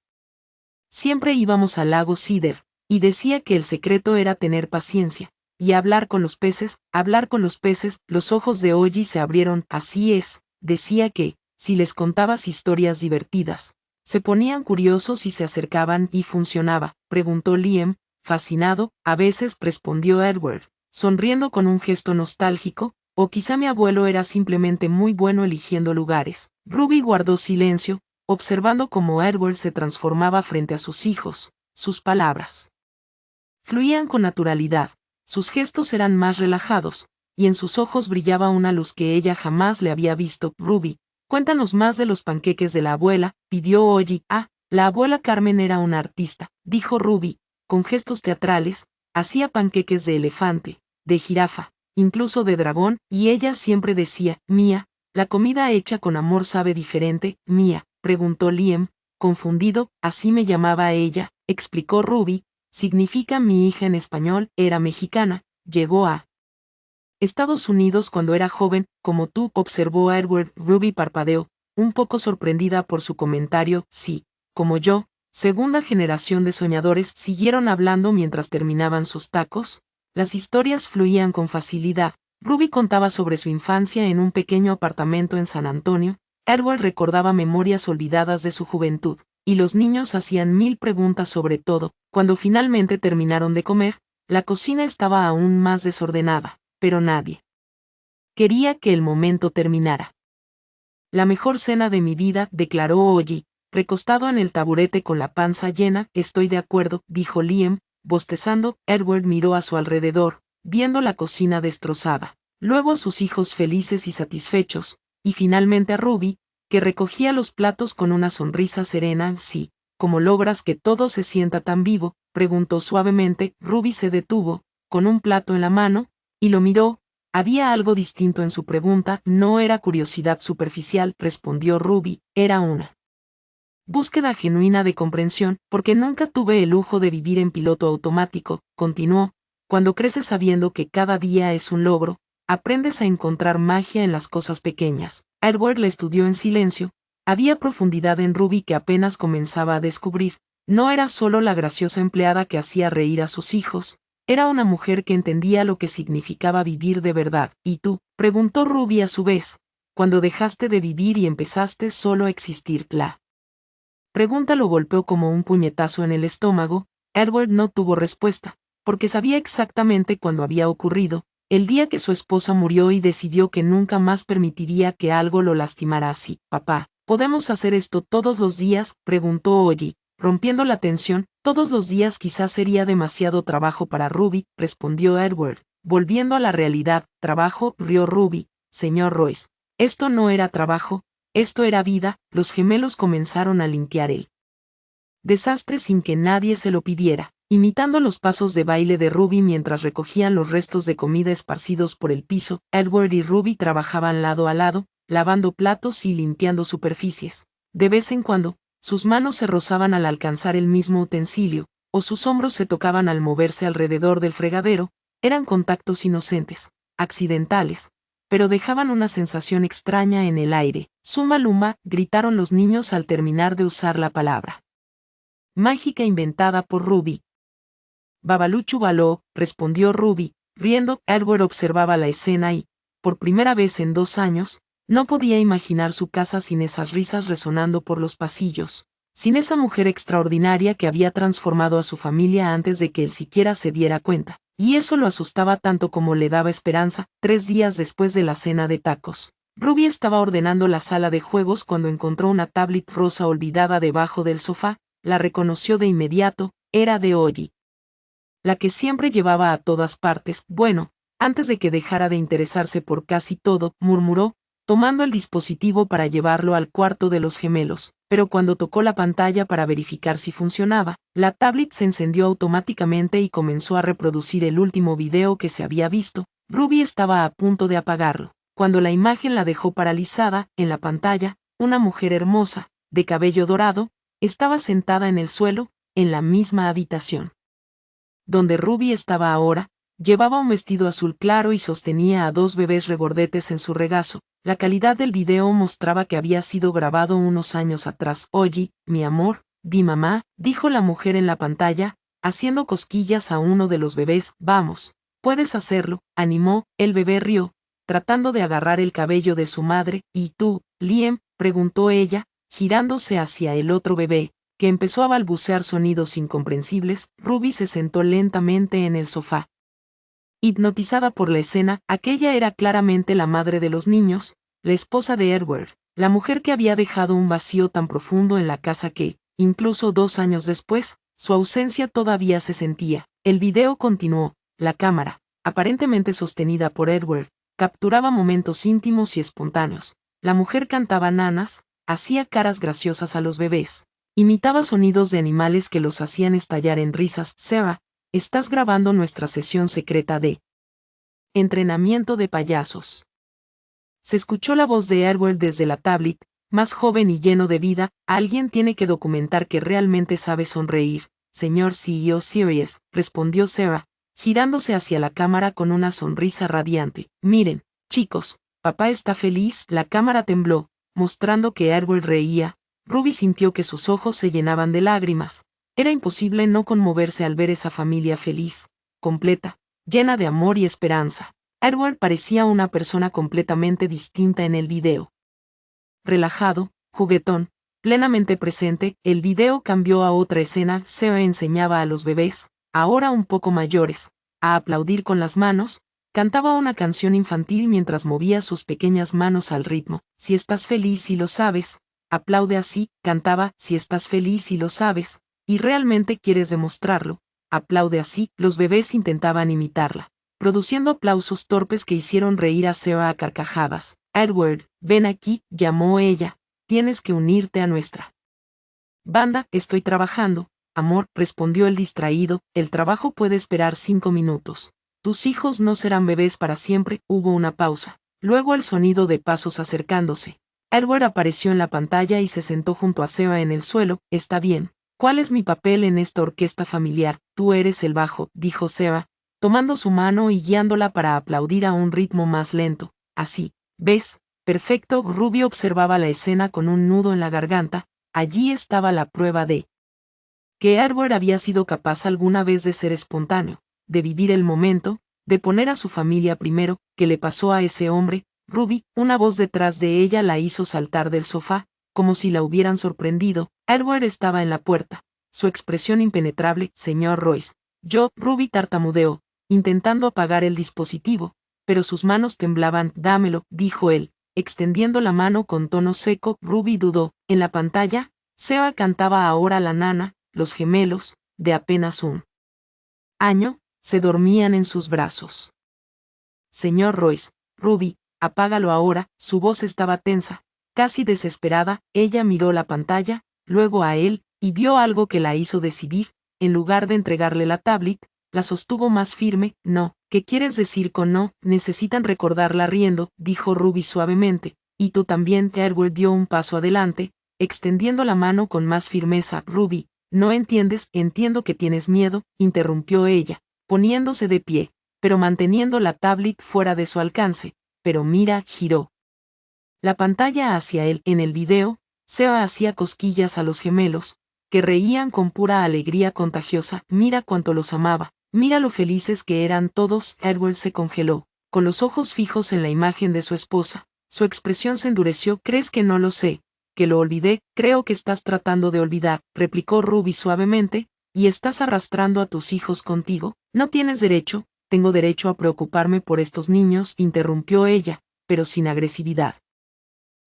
A: Siempre íbamos al lago Cedar, y decía que el secreto era tener paciencia, y hablar con los peces. Hablar con los peces. Los ojos de Oye se abrieron. Así es, decía que, si les contabas historias divertidas, se ponían curiosos y se acercaban. ¿Y funcionaba?, preguntó Liam, fascinado. A veces, respondió Edward, sonriendo con un gesto nostálgico, o quizá mi abuelo era simplemente muy bueno eligiendo lugares. Ruby guardó silencio, observando cómo Edward se transformaba frente a sus hijos. Sus palabras fluían con naturalidad, sus gestos eran más relajados, y en sus ojos brillaba una luz que ella jamás le había visto. Ruby, cuéntanos más de los panqueques de la abuela, pidió Oye. La abuela Carmen era una artista, dijo Ruby, con gestos teatrales. Hacía panqueques de elefante, de jirafa, incluso de dragón, y ella siempre decía, Mía, la comida hecha con amor sabe diferente. Mía, preguntó Liam, confundido. Así me llamaba ella, explicó Ruby, significa mi hija en español. Era mexicana, llegó a Estados Unidos cuando era joven, como tú, observó a Edward. Ruby parpadeó, un poco sorprendida por su comentario. Sí, como yo. Segunda generación de soñadores siguieron hablando mientras terminaban sus tacos. Las historias fluían con facilidad. Ruby contaba sobre su infancia en un pequeño apartamento en San Antonio. Edward recordaba memorias olvidadas de su juventud, y los niños hacían mil preguntas sobre todo. Cuando finalmente terminaron de comer, la cocina estaba aún más desordenada, pero nadie quería que el momento terminara. La mejor cena de mi vida, declaró Ollie, recostado en el taburete con la panza llena. Estoy de acuerdo, dijo Liam, bostezando. Edward miró a su alrededor, viendo la cocina destrozada, luego a sus hijos felices y satisfechos, y finalmente a Ruby, que recogía los platos con una sonrisa serena. Sí, ¿cómo logras que todo se sienta tan vivo?, preguntó suavemente. Ruby se detuvo, con un plato en la mano, y lo miró. Había algo distinto en su pregunta. No era curiosidad superficial, respondió Ruby, era una búsqueda genuina de comprensión, porque nunca tuve el lujo de vivir en piloto automático, continuó. Cuando creces sabiendo que cada día es un logro, aprendes a encontrar magia en las cosas pequeñas. Edward la estudió en silencio. Había profundidad en Ruby que apenas comenzaba a descubrir. No era solo la graciosa empleada que hacía reír a sus hijos, era una mujer que entendía lo que significaba vivir de verdad. ¿Y tú?, preguntó Ruby a su vez, cuando dejaste de vivir y empezaste solo a existir. La pregunta lo golpeó como un puñetazo en el estómago. Edward no tuvo respuesta, porque sabía exactamente cuándo había ocurrido, el día que su esposa murió, y decidió que nunca más permitiría que algo lo lastimara así. Papá, ¿podemos hacer esto todos los días?, preguntó Ollie, rompiendo la tensión. Todos los días quizás sería demasiado trabajo para Ruby, respondió Edward, volviendo a la realidad. Trabajo, rió Ruby. Señor Royce, esto no era trabajo, esto era vida. Los gemelos comenzaron a limpiar el desastre sin que nadie se lo pidiera, imitando los pasos de baile de Ruby mientras recogían los restos de comida esparcidos por el piso. Edward y Ruby trabajaban lado a lado, lavando platos y limpiando superficies. De vez en cuando, sus manos se rozaban al alcanzar el mismo utensilio, o sus hombros se tocaban al moverse alrededor del fregadero. Eran contactos inocentes, accidentales, pero dejaban una sensación extraña en el aire. Suma Luma, gritaron los niños al terminar de usar la palabra mágica inventada por Ruby. Babalú Chubaló, respondió Ruby, riendo. Edward observaba la escena y, por primera vez en 2 años, no podía imaginar su casa sin esas risas resonando por los pasillos, sin esa mujer extraordinaria que había transformado a su familia antes de que él siquiera se diera cuenta, y eso lo asustaba tanto como le daba esperanza. 3 días después de la cena de tacos, Ruby estaba ordenando la sala de juegos cuando encontró una tablet rosa olvidada debajo del sofá. La reconoció de inmediato, era de Ollie, la que siempre llevaba a todas partes. Bueno, antes de que dejara de interesarse por casi todo, murmuró, tomando el dispositivo para llevarlo al cuarto de los gemelos, pero cuando tocó la pantalla para verificar si funcionaba, la tablet se encendió automáticamente y comenzó a reproducir el último video que se había visto. Ruby estaba a punto de apagarlo, cuando la imagen la dejó paralizada. En la pantalla, una mujer hermosa, de cabello dorado, estaba sentada en el suelo, en la misma habitación donde Ruby estaba ahora. Llevaba un vestido azul claro y sostenía a 2 bebés regordetes en su regazo. La calidad del video mostraba que había sido grabado unos años atrás. Oye, mi amor, di mamá, dijo la mujer en la pantalla, haciendo cosquillas a uno de los bebés. Vamos, puedes hacerlo, animó. El bebé rió, tratando de agarrar el cabello de su madre. ¿Y tú, Liam?, preguntó ella, girándose hacia el otro bebé, que empezó a balbucear sonidos incomprensibles. Ruby se sentó lentamente en el sofá, hipnotizada por la escena. Aquella era claramente la madre de los niños, la esposa de Edward, la mujer que había dejado un vacío tan profundo en la casa que, incluso 2 años después, su ausencia todavía se sentía. El video continuó. La cámara, aparentemente sostenida por Edward, capturaba momentos íntimos y espontáneos. La mujer cantaba nanas, hacía caras graciosas a los bebés, imitaba sonidos de animales que los hacían estallar en risas. Sarah, estás grabando nuestra sesión secreta de entrenamiento de payasos. Se escuchó la voz de Edward desde la tablet, más joven y lleno de vida. Alguien tiene que documentar que realmente sabe sonreír. Señor CEO Serious, respondió Sarah, girándose hacia la cámara con una sonrisa radiante. Miren, chicos, papá está feliz. La cámara tembló, mostrando que Edward reía. Ruby sintió que sus ojos se llenaban de lágrimas. Era imposible no conmoverse al ver esa familia feliz, completa, llena de amor y esperanza. Edward parecía una persona completamente distinta en el video. Relajado, juguetón, plenamente presente, el video cambió a otra escena. Seo enseñaba a los bebés, ahora un poco mayores, a aplaudir con las manos. Cantaba una canción infantil mientras movía sus pequeñas manos al ritmo. Si estás feliz y lo sabes, aplaude así. Cantaba, si estás feliz y lo sabes, y realmente quieres demostrarlo, aplaude así. Los bebés intentaban imitarla, produciendo aplausos torpes que hicieron reír a Seo a carcajadas. Edward, ven aquí, llamó ella, tienes que unirte a nuestra banda. Estoy trabajando, amor, respondió el distraído, el trabajo puede esperar 5 minutos. Tus hijos no serán bebés para siempre. Hubo una pausa, luego el sonido de pasos acercándose. Edward apareció en la pantalla y se sentó junto a Seo en el suelo. Está bien. ¿Cuál es mi papel en esta orquesta familiar? Tú eres el bajo, dijo Seo, tomando su mano y guiándola para aplaudir a un ritmo más lento. Así, ¿ves? Perfecto. Ruby observaba la escena con un nudo en la garganta. Allí estaba la prueba de que Edward había sido capaz alguna vez de ser espontáneo, de vivir el momento, de poner a su familia primero. ¿Qué le pasó a ese hombre, Ruby? Una voz detrás de ella la hizo saltar del sofá, como si la hubieran sorprendido. Edward estaba en la puerta, su expresión impenetrable. Señor Royce. Ruby tartamudeó, intentando apagar el dispositivo, pero sus manos temblaban. Dámelo, dijo él, extendiendo la mano con tono seco. Ruby dudó. En la pantalla, Seo cantaba ahora la nana. Los gemelos, de apenas un año, se dormían en sus brazos. Señor Royce, Ruby, apágalo ahora. Su voz estaba tensa, casi desesperada. Ella miró la pantalla, luego a él, y vio algo que la hizo decidir. En lugar de entregarle la tablet, la sostuvo más firme. No, ¿qué quieres decir con no? Necesitan recordarla riendo, dijo Ruby suavemente. Y tú también. Edward dio un paso adelante, extendiendo la mano con más firmeza. Ruby, no entiendes. Entiendo que tienes miedo, interrumpió ella, poniéndose de pie, pero manteniendo la tablet fuera de su alcance. Pero mira, giró la pantalla hacia él. En el video, Seo hacía cosquillas a los gemelos, que reían con pura alegría contagiosa. Mira cuánto los amaba, mira lo felices que eran todos. Edward se congeló, con los ojos fijos en la imagen de su esposa. Su expresión se endureció. ¿Crees que no lo sé? ¿Que lo olvidé? Creo que estás tratando de olvidar, replicó Ruby suavemente, y estás arrastrando a tus hijos contigo. No tienes derecho. Tengo derecho a preocuparme por estos niños, interrumpió ella, pero sin agresividad.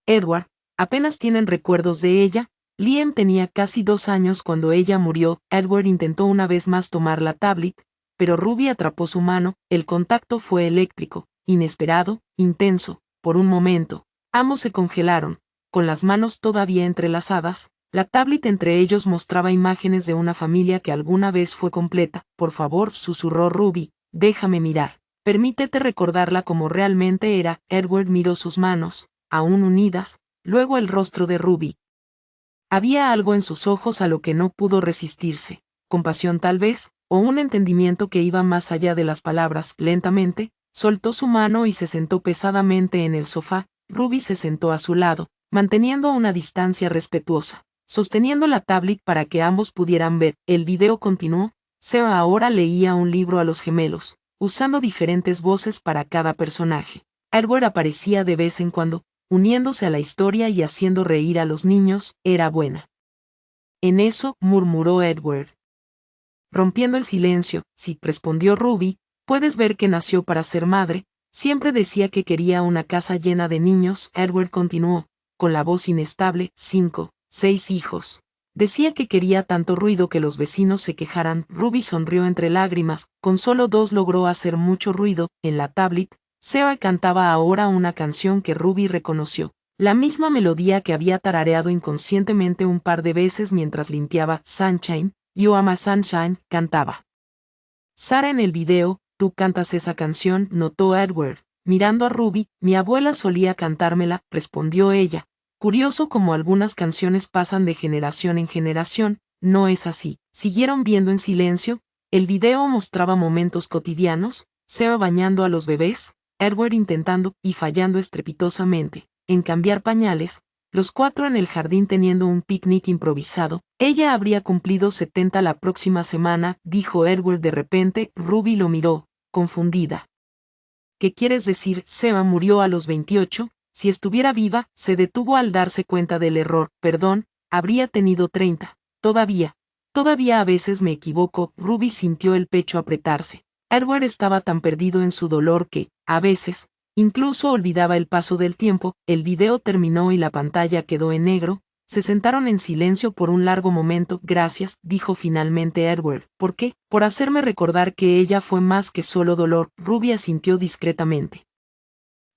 A: Edward, apenas tienen recuerdos de ella. Liam tenía casi 2 años cuando ella murió. Edward intentó una vez más tomar la tablet, pero Ruby atrapó su mano. El contacto fue eléctrico, inesperado, intenso. Por un momento, ambos se congelaron, con las manos todavía entrelazadas. La tablet entre ellos mostraba imágenes de una familia que alguna vez fue completa. Por favor, susurró Ruby, déjame mirar. Permítete recordarla como realmente era. Edward miró sus manos, aún unidas, luego el rostro de Ruby. Había algo en sus ojos a lo que no pudo resistirse, compasión tal vez, o un entendimiento que iba más allá de las palabras. Lentamente, soltó su mano y se sentó pesadamente en el sofá. Ruby se sentó a su lado, manteniendo una distancia respetuosa, sosteniendo la tablet para que ambos pudieran ver. El video continuó. Seo ahora leía un libro a los gemelos, usando diferentes voces para cada personaje. Edward aparecía de vez en cuando, uniéndose a la historia y haciendo reír a los niños. Era buena en eso, murmuró Edward, rompiendo el silencio. Sí, respondió Ruby, puedes ver que nació para ser madre. Siempre decía que quería una casa llena de niños. Edward continuó, con la voz inestable. 5, 6 hijos. Decía que quería tanto ruido que los vecinos se quejaran. Ruby sonrió entre lágrimas. Con solo 2 logró hacer mucho ruido. En la tablet, Seo cantaba ahora una canción que Ruby reconoció, la misma melodía que había tarareado inconscientemente un par de veces mientras limpiaba. Sunshine, You Are My Sunshine, cantaba Sara en el video. Tú cantas esa canción, notó Edward, mirando a Ruby. Mi abuela solía cantármela, respondió ella. Curioso como algunas canciones pasan de generación en generación. No es así. Siguieron viendo en silencio. El video mostraba momentos cotidianos, Seba bañando a los bebés, Edward intentando y fallando estrepitosamente en cambiar pañales, los cuatro en el jardín teniendo un picnic improvisado. Ella habría cumplido 70 la próxima semana, dijo Edward de repente. Ruby lo miró, confundida. ¿Qué quieres decir? Seba murió a los 28, si estuviera viva, se detuvo al darse cuenta del error. Perdón, habría tenido 30. Todavía a veces me equivoco. Ruby sintió el pecho apretarse. Edward estaba tan perdido en su dolor que, a veces, incluso olvidaba el paso del tiempo. El video terminó y la pantalla quedó en negro. Se sentaron en silencio por un largo momento. Gracias, dijo finalmente Edward. ¿Por qué? Por hacerme recordar que ella fue más que solo dolor. Ruby asintió discretamente,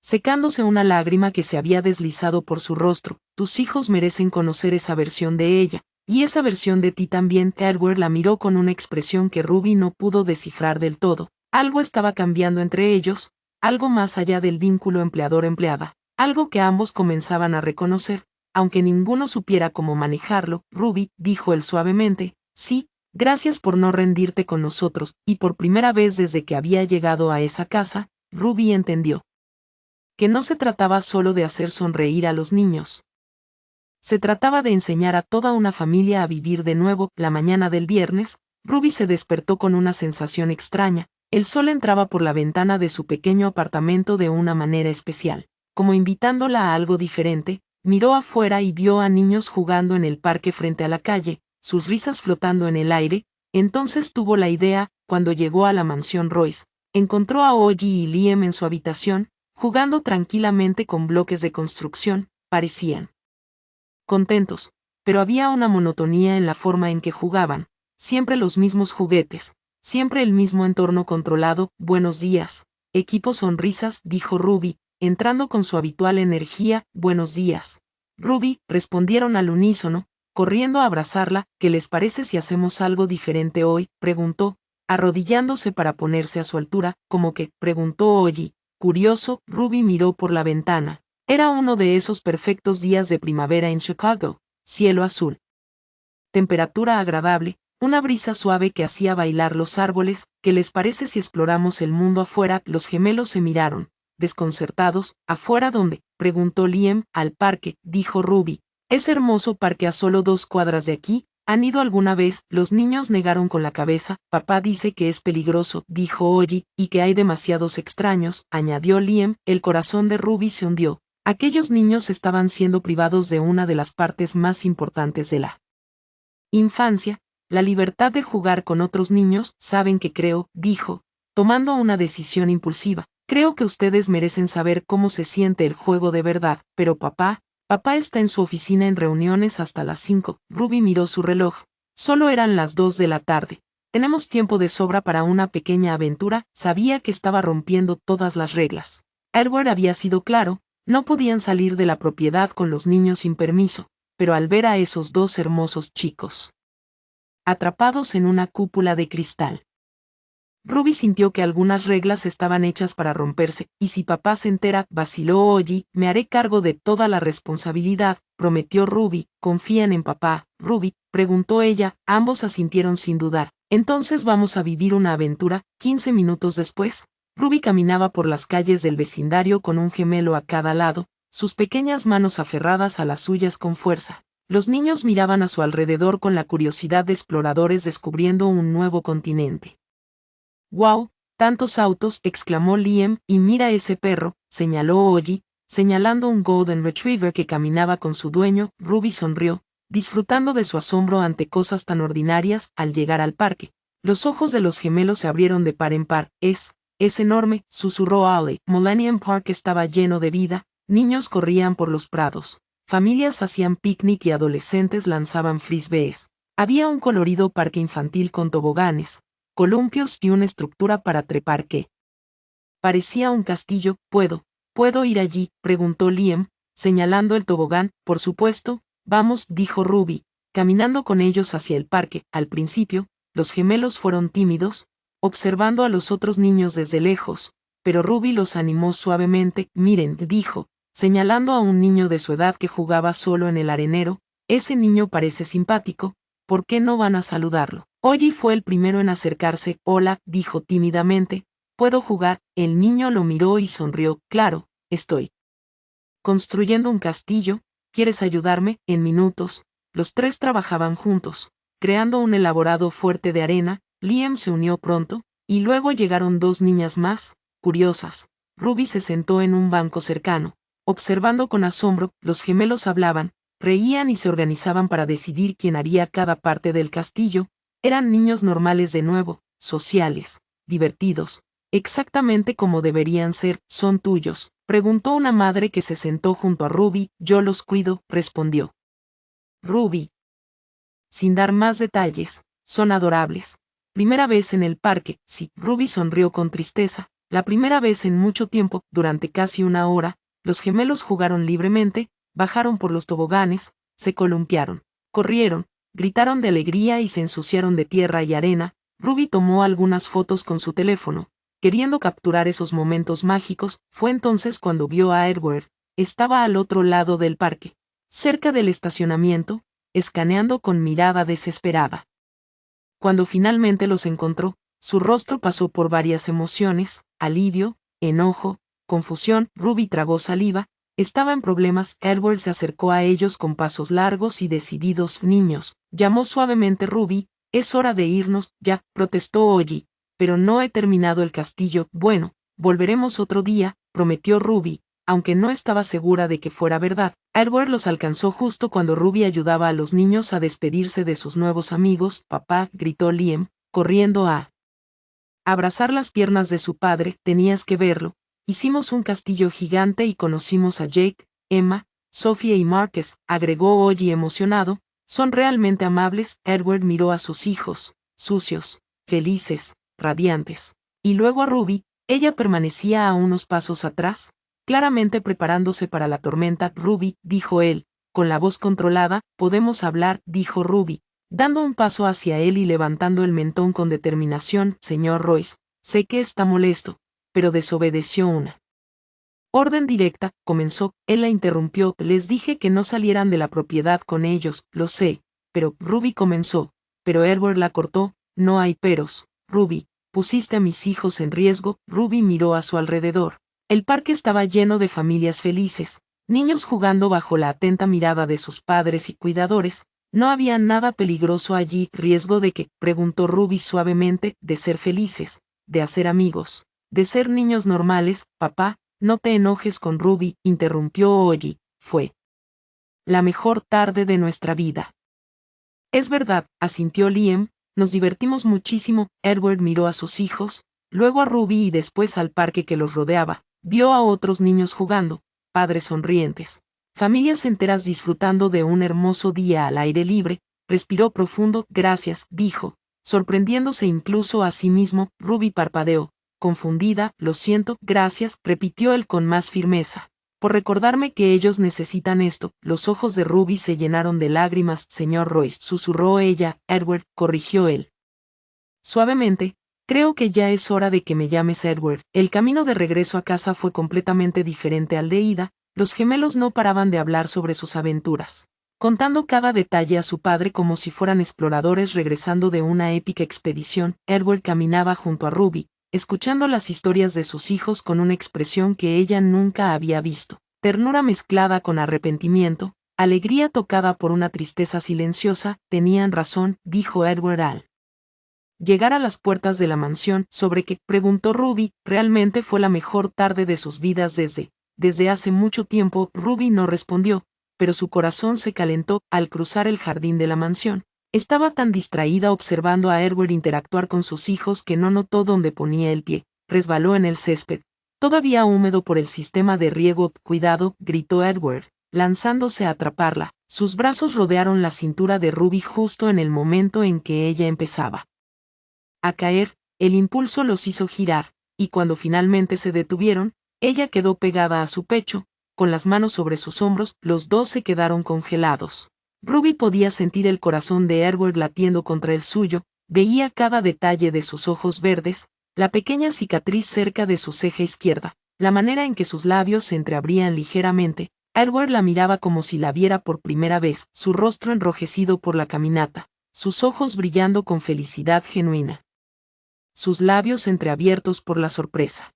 A: secándose una lágrima que se había deslizado por su rostro. Tus hijos merecen conocer esa versión de ella, y esa versión de ti también. Edward la miró con una expresión que Ruby no pudo descifrar del todo. Algo estaba cambiando entre ellos, algo más allá del vínculo empleador-empleada, algo que ambos comenzaban a reconocer, aunque ninguno supiera cómo manejarlo. Ruby, dijo él suavemente, sí, gracias por no rendirte con nosotros, y por primera vez desde que había llegado a esa casa, Ruby entendió que no se trataba solo de hacer sonreír a los niños. Se trataba de enseñar a toda una familia a vivir de nuevo. La mañana del viernes, Ruby se despertó con una sensación extraña. El sol entraba por la ventana de su pequeño apartamento de una manera especial, como invitándola a algo diferente. Miró afuera y vio a niños jugando en el parque frente a la calle, sus risas flotando en el aire. Entonces tuvo la idea. Cuando llegó a la mansión Royce, encontró a Oji y Liam en su habitación, jugando tranquilamente con bloques de construcción. Parecían contentos, pero había una monotonía en la forma en que jugaban, siempre los mismos juguetes, siempre el mismo entorno controlado. Buenos días, equipo. Sonrisas, dijo Ruby, entrando con su habitual energía. Buenos días, Ruby, respondieron al unísono, corriendo a abrazarla. ¿Qué les parece si hacemos algo diferente hoy?, preguntó, arrodillándose para ponerse a su altura. ¿Cómo que?, preguntó Oji, curioso. Ruby miró por la ventana. Era uno de esos perfectos días de primavera en Chicago, cielo azul, temperatura agradable, una brisa suave que hacía bailar los árboles. ¿Qué les parece si exploramos el mundo afuera? Los gemelos se miraron, desconcertados. ¿Afuera dónde?, preguntó Liam. Al parque, dijo Ruby. Es hermoso parque a solo 2 cuadras de aquí. ¿Han ido alguna vez? Los niños negaron con la cabeza. Papá dice que es peligroso, dijo Oji, y que hay demasiados extraños, añadió Liam. El corazón de Ruby se hundió. Aquellos niños estaban siendo privados de una de las partes más importantes de la infancia, la libertad de jugar con otros niños. ¿Saben qué creo?, dijo, tomando una decisión impulsiva. Creo que ustedes merecen saber cómo se siente el juego de verdad. Pero papá está en su oficina en reuniones hasta las 5. Ruby miró su reloj. Solo eran las 2 de la tarde. Tenemos tiempo de sobra para una pequeña aventura. Sabía que estaba rompiendo todas las reglas. Edward había sido claro. No podían salir de la propiedad con los niños sin permiso, pero al ver a esos 2 hermosos chicos atrapados en una cúpula de cristal, Ruby sintió que algunas reglas estaban hechas para romperse. ¿Y si papá se entera?, vaciló Oji. Me haré cargo de toda la responsabilidad, prometió Ruby. ¿Confían en papá, Ruby?, preguntó ella. Ambos asintieron sin dudar. Entonces vamos a vivir una aventura. 15 minutos después, Ruby caminaba por las calles del vecindario con un gemelo a cada lado, sus pequeñas manos aferradas a las suyas con fuerza. Los niños miraban a su alrededor con la curiosidad de exploradores descubriendo un nuevo continente. «¡Wow! ¡Tantos autos!», exclamó Liam. «Y mira ese perro», señaló Oji, señalando un Golden Retriever que caminaba con su dueño. Ruby sonrió, disfrutando de su asombro ante cosas tan ordinarias. Al llegar al parque, los ojos de los gemelos se abrieron de par en par. Es enorme», susurró Ollie. Millennium Park estaba lleno de vida, niños corrían por los prados, familias hacían picnic y adolescentes lanzaban frisbees. Había un colorido parque infantil con toboganes, columpios y una estructura para trepar que parecía un castillo. ¿Puedo ir allí?, preguntó Liam, señalando el tobogán. Por supuesto, vamos, dijo Ruby, caminando con ellos hacia el parque. Al principio, los gemelos fueron tímidos, observando a los otros niños desde lejos, pero Ruby los animó suavemente. Miren, dijo, señalando a un niño de su edad que jugaba solo en el arenero, ese niño parece simpático, ¿por qué no van a saludarlo? Oye fue el primero en acercarse. Hola, dijo tímidamente. ¿Puedo jugar? El niño lo miró y sonrió. Claro, estoy construyendo un castillo. ¿Quieres ayudarme? En minutos, los tres trabajaban juntos, creando un elaborado fuerte de arena. Liam se unió pronto, y luego llegaron dos niñas más, curiosas. Ruby se sentó en un banco cercano, observando con asombro. Los gemelos hablaban, reían y se organizaban para decidir quién haría cada parte del castillo. Eran niños normales de nuevo, sociales, divertidos, exactamente como deberían ser. ¿Son tuyos?, preguntó una madre que se sentó junto a Ruby. Yo los cuido, respondió Ruby, sin dar más detalles. Son adorables. Primera vez en el parque. Sí, Ruby sonrió con tristeza. La primera vez en mucho tiempo. Durante casi una hora, los gemelos jugaron libremente, bajaron por los toboganes, se columpiaron, corrieron, gritaron de alegría y se ensuciaron de tierra y arena. Ruby tomó algunas fotos con su teléfono, queriendo capturar esos momentos mágicos. Fue entonces cuando vio a Edward. Estaba al otro lado del parque, cerca del estacionamiento, escaneando con mirada desesperada. Cuando finalmente los encontró, su rostro pasó por varias emociones: alivio, enojo, confusión. Ruby tragó saliva. Estaba en problemas. Edward se acercó a ellos con pasos largos y decididos. Niños, llamó suavemente Ruby, es hora de irnos, ya, protestó Ollie. Pero no he terminado el castillo. Bueno, volveremos otro día, prometió Ruby, aunque no estaba segura de que fuera verdad. Edward los alcanzó justo cuando Ruby ayudaba a los niños a despedirse de sus nuevos amigos. Papá, gritó Liam, corriendo a abrazar las piernas de su padre. Tenías que verlo. Hicimos un castillo gigante y conocimos a Jake, Emma, Sophie y Marcus, agregó Ollie emocionado. Son realmente amables. Edward miró a sus hijos, sucios, felices, radiantes. Y luego a Ruby. Ella permanecía a unos pasos atrás, claramente preparándose para la tormenta. Ruby, dijo él, con la voz controlada. Podemos hablar, dijo Ruby, dando un paso hacia él y levantando el mentón con determinación. Señor Royce, sé que está molesto, pero desobedeció una orden directa. Comenzó. Él la interrumpió. Les dije que no salieran de la propiedad con ellos. Lo sé, pero Ruby comenzó. Pero Edward la cortó. No hay peros, Ruby. Pusiste a mis hijos en riesgo. Ruby miró a su alrededor. El parque estaba lleno de familias felices, niños jugando bajo la atenta mirada de sus padres y cuidadores. No había nada peligroso allí. ¿Riesgo de qué?, preguntó Ruby suavemente. De ser felices, de hacer amigos, de ser niños normales. Papá, no te enojes con Ruby, interrumpió Ollie. Fue la mejor tarde de nuestra vida. Es verdad, asintió Liam, nos divertimos muchísimo. Edward miró a sus hijos, luego a Ruby y después al parque que los rodeaba. Vio a otros niños jugando, padres sonrientes, familias enteras disfrutando de un hermoso día al aire libre. Respiró profundo. Gracias, dijo, sorprendiéndose incluso a sí mismo. Ruby parpadeó, confundida. Lo siento, gracias, repitió él con más firmeza, por recordarme que ellos necesitan esto. Los ojos de Ruby se llenaron de lágrimas. Señor Royce, susurró ella. Edward, corrigió él suavemente. Creo que ya es hora de que me llames Edward. El camino de regreso a casa fue completamente diferente al de ida. Los gemelos no paraban de hablar sobre sus aventuras, contando cada detalle a su padre como si fueran exploradores regresando de una épica expedición. Edward caminaba junto a Ruby, escuchando las historias de sus hijos con una expresión que ella nunca había visto. Ternura mezclada con arrepentimiento, alegría tocada por una tristeza silenciosa. Tenían razón, dijo Edward al llegar a las puertas de la mansión. ¿Sobre qué?, preguntó Ruby. Realmente fue la mejor tarde de sus vidas desde hace mucho tiempo. Ruby no respondió, pero su corazón se calentó. Al cruzar el jardín de la mansión, estaba tan distraída observando a Edward interactuar con sus hijos que no notó dónde ponía el pie. Resbaló en el césped, todavía húmedo por el sistema de riego. Cuidado, gritó Edward, lanzándose a atraparla. Sus brazos rodearon la cintura de Ruby justo en el momento en que ella empezaba a caer. El impulso los hizo girar, y cuando finalmente se detuvieron, ella quedó pegada a su pecho, con las manos sobre sus hombros. Los dos se quedaron congelados. Ruby podía sentir el corazón de Edward latiendo contra el suyo, veía cada detalle de sus ojos verdes, la pequeña cicatriz cerca de su ceja izquierda, la manera en que sus labios se entreabrían ligeramente. Edward la miraba como si la viera por primera vez, su rostro enrojecido por la caminata, sus ojos brillando con felicidad genuina. Sus labios entreabiertos por la sorpresa.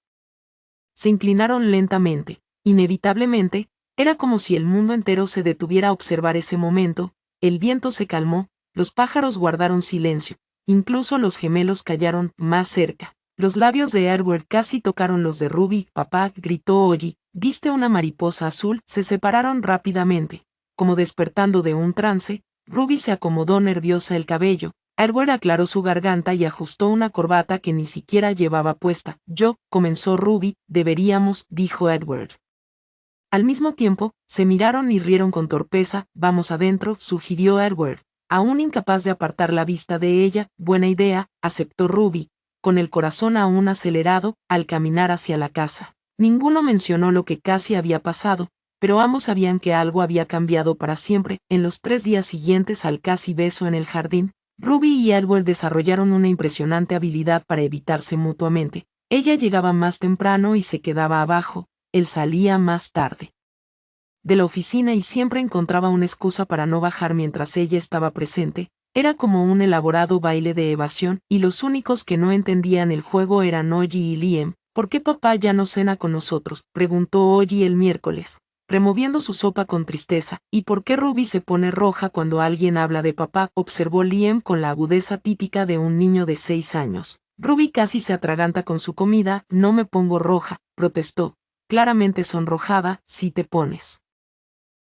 A: Se inclinaron lentamente. Inevitablemente, era como si el mundo entero se detuviera a observar ese momento. El viento se calmó, los pájaros guardaron silencio, incluso los gemelos callaron más cerca. Los labios de Edward casi tocaron los de Ruby. «Papá», gritó Ollie, «¿viste una mariposa azul?». Se separaron rápidamente. Como despertando de un trance, Ruby se acomodó nerviosa el cabello. Edward aclaró su garganta y ajustó una corbata que ni siquiera llevaba puesta. Comenzó Ruby. «Deberíamos», dijo Edward. Al mismo tiempo, se miraron y rieron con torpeza. «Vamos adentro», sugirió Edward, aún incapaz de apartar la vista de ella. «Buena idea», aceptó Ruby, con el corazón aún acelerado, al caminar hacia la casa. Ninguno mencionó lo que casi había pasado, pero ambos sabían que algo había cambiado para siempre. En los 3 días siguientes al casi beso en el jardín, Ruby y Edward desarrollaron una impresionante habilidad para evitarse mutuamente. Ella llegaba más temprano y se quedaba abajo, él salía más tarde de la oficina y siempre encontraba una excusa para no bajar mientras ella estaba presente. Era como un elaborado baile de evasión, y los únicos que no entendían el juego eran Ollie y Liam. «¿Por qué papá ya no cena con nosotros?», preguntó Ollie el miércoles, removiendo su sopa con tristeza. «¿Y por qué Ruby se pone roja cuando alguien habla de papá?», observó Liam con la agudeza típica de un niño de 6 años. «Ruby casi se atraganta con su comida». «No me pongo roja», protestó, claramente sonrojada. «Si te pones»,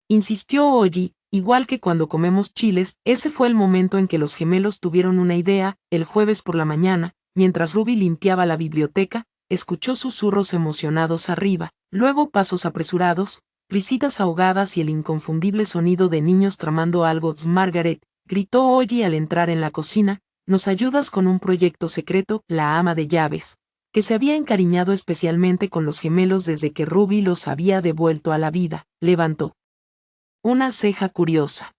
A: insistió Ollie, «igual que cuando comemos chiles». Ese fue el momento en que los gemelos tuvieron una idea. El jueves por la mañana, mientras Ruby limpiaba la biblioteca, escuchó susurros emocionados arriba, luego pasos apresurados, risitas ahogadas y el inconfundible sonido de niños tramando algo. «Margaret», gritó Ollie al entrar en la cocina, «¿nos ayudas con un proyecto secreto?». La ama de llaves, que se había encariñado especialmente con los gemelos desde que Ruby los había devuelto a la vida, levantó una ceja curiosa.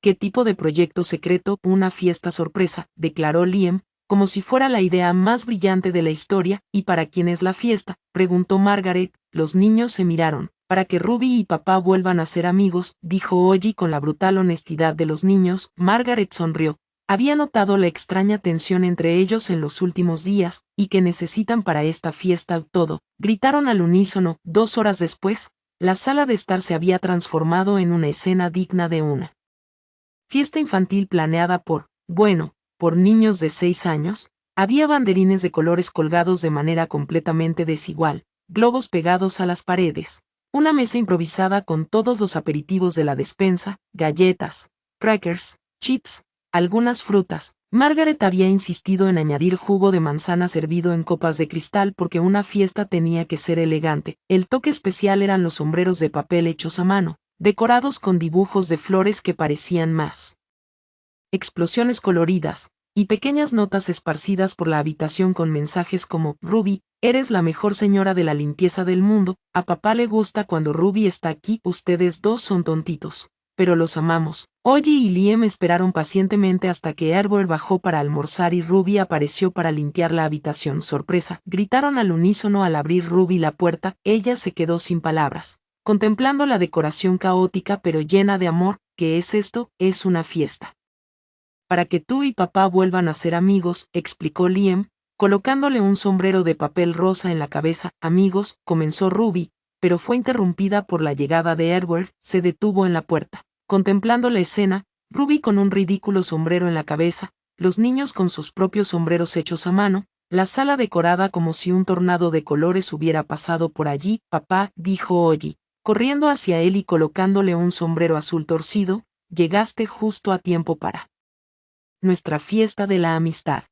A: «¿Qué tipo de proyecto secreto?». «Una fiesta sorpresa», declaró Liam, como si fuera la idea más brillante de la historia. «¿Y para quién es la fiesta?», preguntó Margaret. Los niños se miraron. «Para que Ruby y papá vuelvan a ser amigos», dijo Ollie con la brutal honestidad de los niños. Margaret sonrió. Había notado la extraña tensión entre ellos en los últimos días. «¿Y qué necesitan para esta fiesta?». «Todo», gritaron al unísono. 2 horas después, la sala de estar se había transformado en una escena digna de una fiesta infantil planeada por niños de 6 años. Había banderines de colores colgados de manera completamente desigual, globos pegados a las paredes, una mesa improvisada con todos los aperitivos de la despensa, galletas, crackers, chips, algunas frutas. Margaret había insistido en añadir jugo de manzana servido en copas de cristal porque una fiesta tenía que ser elegante. El toque especial eran los sombreros de papel hechos a mano, decorados con dibujos de flores que parecían más explosiones coloridas, y pequeñas notas esparcidas por la habitación con mensajes como: «Ruby, eres la mejor señora de la limpieza del mundo, a papá le gusta cuando Ruby está aquí, ustedes dos son tontitos, pero los amamos». Ollie y Liam esperaron pacientemente hasta que Edward bajó para almorzar y Ruby apareció para limpiar la habitación. «Sorpresa», gritaron al unísono al abrir Ruby la puerta. Ella se quedó sin palabras, contemplando la decoración caótica pero llena de amor. «¿Qué es esto?». «Es una fiesta para que tú y papá vuelvan a ser amigos», explicó Liam, colocándole un sombrero de papel rosa en la cabeza. «Amigos», comenzó Ruby, pero fue interrumpida por la llegada de Edward. Se detuvo en la puerta, contemplando la escena, Ruby con un ridículo sombrero en la cabeza, los niños con sus propios sombreros hechos a mano, la sala decorada como si un tornado de colores hubiera pasado por allí. «Papá», dijo Ollie, corriendo hacia él y colocándole un sombrero azul torcido, «llegaste justo a tiempo para nuestra fiesta de la amistad».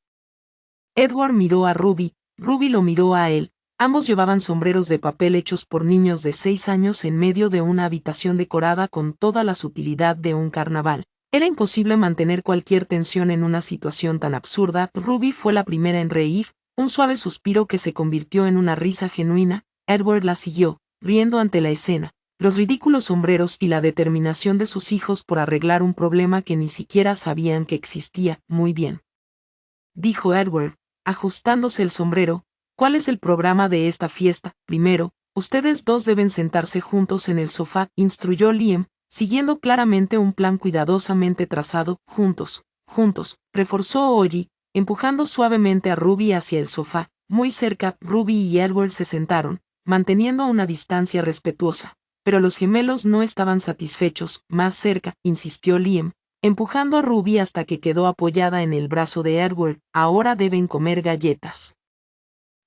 A: Edward miró a Ruby, Ruby lo miró a él. Ambos llevaban sombreros de papel hechos por niños de 6 años en medio de una habitación decorada con toda la sutilidad de un carnaval. Era imposible mantener cualquier tensión en una situación tan absurda. Ruby fue la primera en reír, un suave suspiro que se convirtió en una risa genuina. Edward la siguió, riendo ante la escena, los ridículos sombreros y la determinación de sus hijos por arreglar un problema que ni siquiera sabían que existía. «Muy bien», dijo Edward, ajustándose el sombrero. «¿Cuál es el programa de esta fiesta?». «Primero, ustedes dos deben sentarse juntos en el sofá», instruyó Liam, siguiendo claramente un plan cuidadosamente trazado. «Juntos», juntos, reforzó Ollie, empujando suavemente a Ruby hacia el sofá. Muy cerca, Ruby y Edward se sentaron, manteniendo una distancia respetuosa. Pero los gemelos no estaban satisfechos. Más cerca, insistió Liam, empujando a Ruby hasta que quedó apoyada en el brazo de Edward. Ahora deben comer galletas.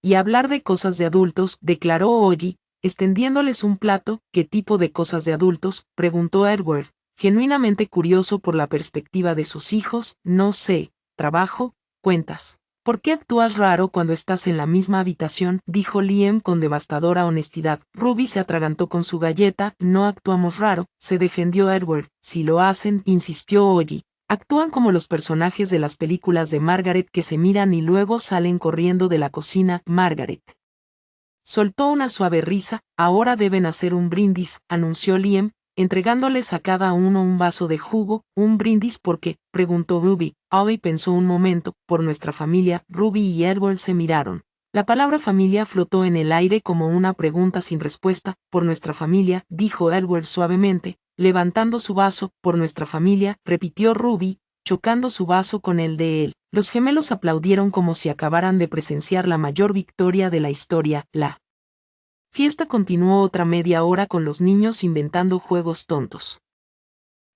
A: Y hablar de cosas de adultos, declaró Ollie, extendiéndoles un plato. ¿Qué tipo de cosas de adultos?, preguntó Edward, genuinamente curioso por la perspectiva de sus hijos. No sé, trabajo, cuentas. ¿Por qué actúas raro cuando estás en la misma habitación?, dijo Liam con devastadora honestidad. Ruby se atragantó con su galleta. No actuamos raro, se defendió Edward. Si lo hacen, insistió Ollie. Actúan como los personajes de las películas de Margaret que se miran y luego salen corriendo de la cocina. Margaret soltó una suave risa. Ahora deben hacer un brindis, anunció Liam, entregándoles a cada uno un vaso de jugo. ¿Un brindis por qué?, preguntó Ruby. Ollie pensó un momento. Por nuestra familia. Ruby y Edward se miraron. La palabra familia flotó en el aire como una pregunta sin respuesta. Por nuestra familia, dijo Edward suavemente, levantando su vaso. Por nuestra familia, repitió Ruby, chocando su vaso con el de él. Los gemelos aplaudieron como si acabaran de presenciar la mayor victoria de la historia. La fiesta continuó otra media hora con los niños inventando juegos tontos.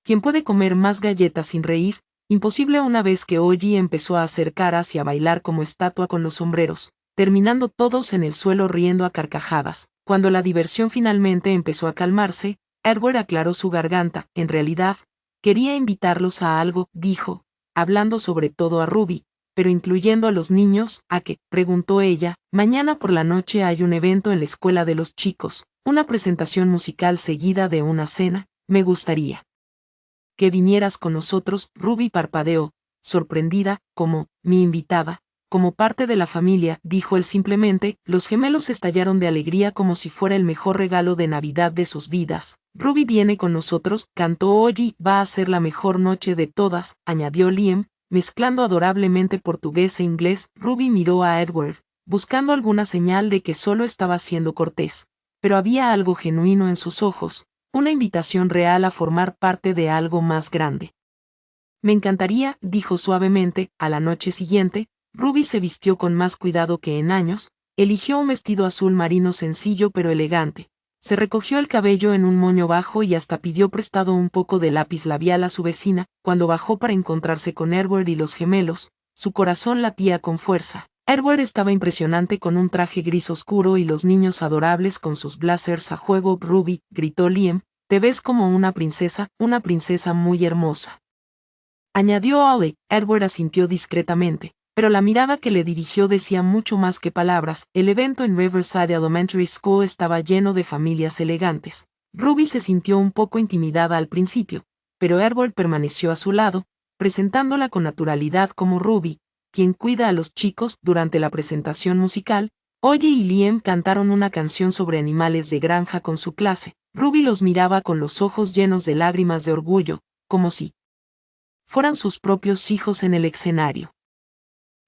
A: ¿Quién puede comer más galletas sin reír? Imposible. Una vez que Ollie empezó a hacer caras y a bailar como estatua con los sombreros, terminando todos en el suelo riendo a carcajadas. Cuando la diversión finalmente empezó a calmarse, Edward aclaró su garganta. En realidad, quería invitarlos a algo, dijo, hablando sobre todo a Ruby, pero incluyendo a los niños. ¿A qué?, preguntó ella. Mañana por la noche hay un evento en la escuela de los chicos, una presentación musical seguida de una cena. Me gustaría que vinieras con nosotros. Ruby parpadeó, sorprendida. ¿Como mi invitada? Como parte de la familia, dijo él simplemente. Los gemelos estallaron de alegría como si fuera el mejor regalo de Navidad de sus vidas. Ruby viene con nosotros, cantó Ollie. Va a ser la mejor noche de todas, añadió Liam, mezclando adorablemente portugués e inglés. Ruby miró a Edward, buscando alguna señal de que solo estaba siendo cortés. Pero había algo genuino en sus ojos, una invitación real a formar parte de algo más grande. Me encantaría, dijo suavemente. A la noche siguiente, Ruby se vistió con más cuidado que en años. Eligió un vestido azul marino sencillo pero elegante. Se recogió el cabello en un moño bajo y hasta pidió prestado un poco de lápiz labial a su vecina. Cuando bajó para encontrarse con Edward y los gemelos, su corazón latía con fuerza. Edward estaba impresionante con un traje gris oscuro y los niños adorables con sus blazers a juego. Ruby, gritó Liam, te ves como una princesa muy hermosa, añadió Ollie. Edward asintió discretamente, pero la mirada que le dirigió decía mucho más que palabras. El evento en Riverside Elementary School estaba lleno de familias elegantes. Ruby se sintió un poco intimidada al principio, pero Edward permaneció a su lado, presentándola con naturalidad como Ruby, quien cuida a los chicos. Durante la presentación musical, Ollie y Liam cantaron una canción sobre animales de granja con su clase. Ruby los miraba con los ojos llenos de lágrimas de orgullo, como si fueran sus propios hijos en el escenario.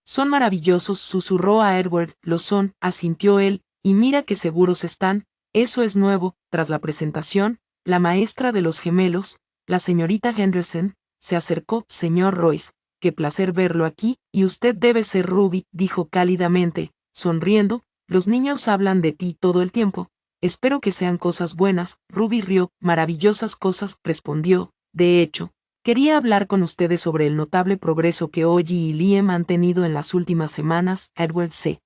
A: Son maravillosos, susurró a Edward. Lo son, asintió él, y mira qué seguros están. Eso es nuevo. Tras la presentación, la maestra de los gemelos, la señorita Henderson, se acercó. Señor Royce, qué placer verlo aquí, y usted debe ser Ruby, dijo cálidamente, sonriendo. Los niños hablan de ti todo el tiempo. Espero que sean cosas buenas. Ruby rió. Maravillosas cosas, respondió. De hecho, quería hablar con ustedes sobre el notable progreso que Ollie y Liam han tenido en las últimas semanas. Edward se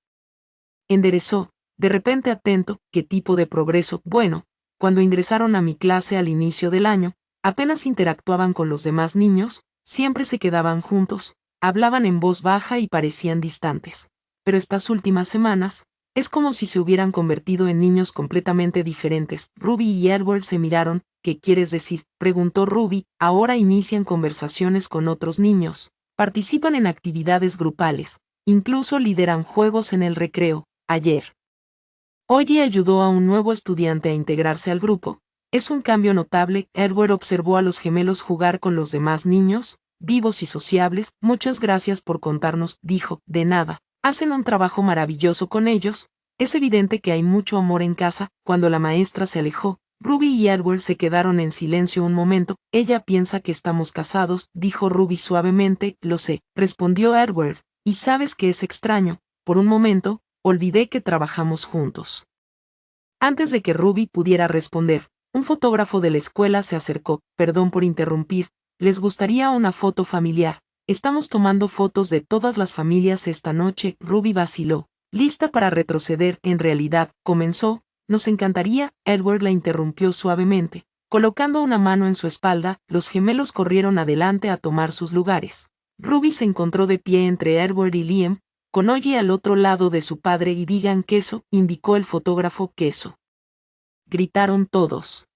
A: enderezó, de repente atento. ¿Qué tipo de progreso? Bueno, cuando ingresaron a mi clase al inicio del año, apenas interactuaban con los demás niños, siempre se quedaban juntos, hablaban en voz baja y parecían distantes. Pero estas últimas semanas, es como si se hubieran convertido en niños completamente diferentes. Ruby y Edward se miraron. ¿Qué quieres decir?, preguntó Ruby. Ahora inician conversaciones con otros niños, participan en actividades grupales, incluso lideran juegos en el recreo. Ayer, Ollie ayudó a un nuevo estudiante a integrarse al grupo. Es un cambio notable. Edward observó a los gemelos jugar con los demás niños, vivos y sociables. Muchas gracias por contarnos, dijo. De nada, hacen un trabajo maravilloso con ellos. Es evidente que hay mucho amor en casa. Cuando la maestra se alejó, Ruby y Edward se quedaron en silencio un momento. Ella piensa que estamos casados, dijo Ruby suavemente. Lo sé, respondió Edward. Y sabes que es extraño, por un momento, olvidé que trabajamos juntos. Antes de que Ruby pudiera responder, un fotógrafo de la escuela se acercó. Perdón por interrumpir, ¿les gustaría una foto familiar? Estamos tomando fotos de todas las familias esta noche. Ruby vaciló, lista para retroceder. En realidad, comenzó. Nos encantaría. Edward la interrumpió suavemente. Colocando una mano en su espalda, los gemelos corrieron adelante a tomar sus lugares. Ruby se encontró de pie entre Edward y Liam, con Ollie al otro lado de su padre. Y digan queso, indicó el fotógrafo. Queso. Gritaron todos.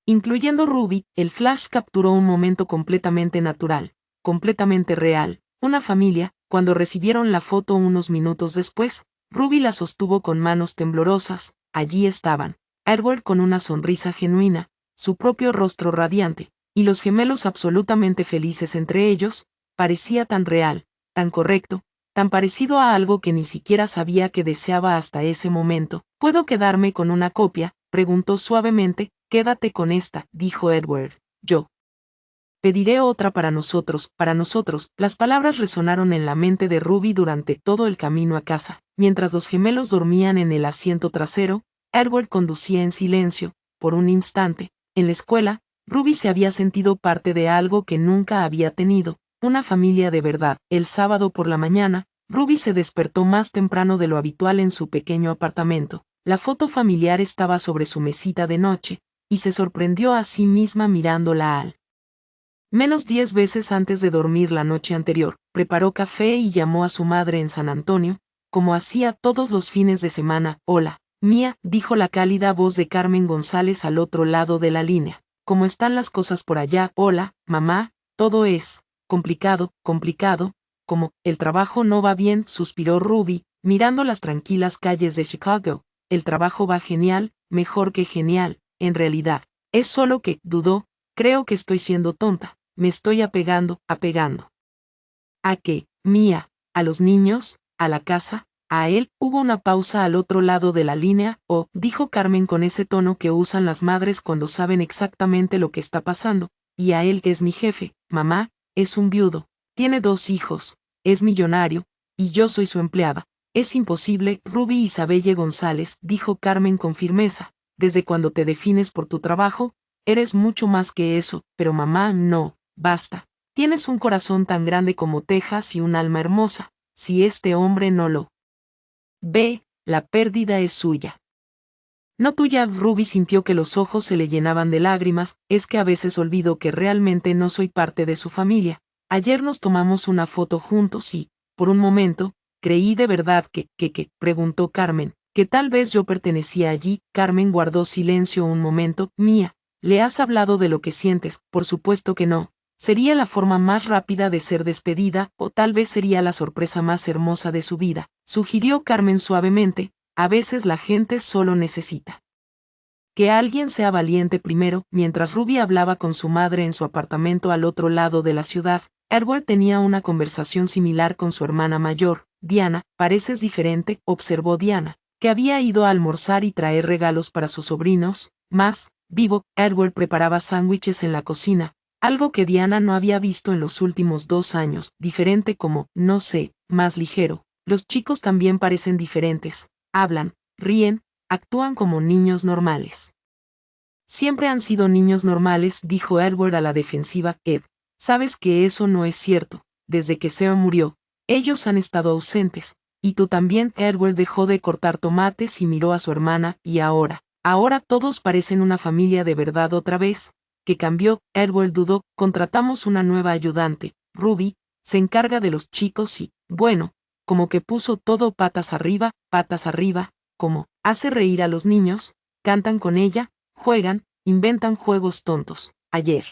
A: Incluyendo Ruby. El flash capturó un momento completamente natural, completamente real. Una familia. Cuando recibieron la foto unos minutos después, Ruby la sostuvo con manos temblorosas. Allí estaban, Edward con una sonrisa genuina, su propio rostro radiante, y los gemelos absolutamente felices entre ellos. Parecía tan real, tan correcto, tan parecido a algo que ni siquiera sabía que deseaba hasta ese momento. ¿Puedo quedarme con una copia?, preguntó suavemente. Quédate con esta, dijo Edward. Yo pediré otra para nosotros, para nosotros. Las palabras resonaron en la mente de Ruby durante todo el camino a casa. Mientras los gemelos dormían en el asiento trasero, Edward conducía en silencio. Por un instante, en la escuela, Ruby se había sentido parte de algo que nunca había tenido, una familia de verdad. El sábado por la mañana, Ruby se despertó más temprano de lo habitual en su pequeño apartamento. La foto familiar estaba sobre su mesita de noche, y se sorprendió a sí misma mirándola al menos 10 veces antes de dormir la noche anterior. Preparó café y llamó a su madre en San Antonio, como hacía todos los fines de semana. Hola, Mía, dijo la cálida voz de Carmen González al otro lado de la línea. ¿Cómo están las cosas por allá? Hola, mamá, todo es complicado, complicado. Como, el trabajo no va bien, suspiró Ruby, mirando las tranquilas calles de Chicago. El trabajo va genial, mejor que genial, en realidad. Es solo que, dudó, creo que estoy siendo tonta. Me estoy apegando. ¿A qué, Mía? ¿A los niños? ¿A la casa? ¿A él? Hubo una pausa al otro lado de la línea. Oh, dijo Carmen con ese tono que usan las madres cuando saben exactamente lo que está pasando. Y a él, que es mi jefe, mamá, es un viudo, tiene 2 hijos, es millonario, y yo soy su empleada. Es imposible. Ruby Isabelle González, dijo Carmen con firmeza. Desde cuando te defines por tu trabajo, eres mucho más que eso. Pero mamá, no. Basta. Tienes un corazón tan grande como Texas y un alma hermosa. Si este hombre no lo ve, la pérdida es suya. No tuya. Ruby sintió que los ojos se le llenaban de lágrimas. Es que a veces olvido que realmente no soy parte de su familia. Ayer nos tomamos una foto juntos y, por un momento, creí de verdad que, preguntó Carmen, que tal vez yo pertenecía allí. Carmen guardó silencio un momento. Mía, ¿le has hablado de lo que sientes? Por supuesto que no. Sería la forma más rápida de ser despedida, o tal vez sería la sorpresa más hermosa de su vida, sugirió Carmen suavemente. A veces la gente solo necesita que alguien sea valiente primero. Mientras Ruby hablaba con su madre en su apartamento al otro lado de la ciudad, Edward tenía una conversación similar con su hermana mayor. Diana, pareces diferente, observó Diana, que había ido a almorzar y traer regalos para sus sobrinos. Más vivo. Edward preparaba sándwiches en la cocina, algo que Diana no había visto en los últimos 2 años. Diferente como, no sé, más ligero. Los chicos también parecen diferentes. Hablan, ríen, actúan como niños normales. Siempre han sido niños normales, dijo Edward a la defensiva. Ed, sabes que eso no es cierto. Desde que Seo murió, ellos han estado ausentes. Y tú también. Edward dejó de cortar tomates y miró a su hermana. Y ahora todos parecen una familia de verdad otra vez. ¿Qué cambió? Edward dudó. Contratamos una nueva ayudante, Ruby, se encarga de los chicos y, bueno, como que puso todo patas arriba, como, hace reír a los niños, cantan con ella, juegan, inventan juegos tontos. Ayer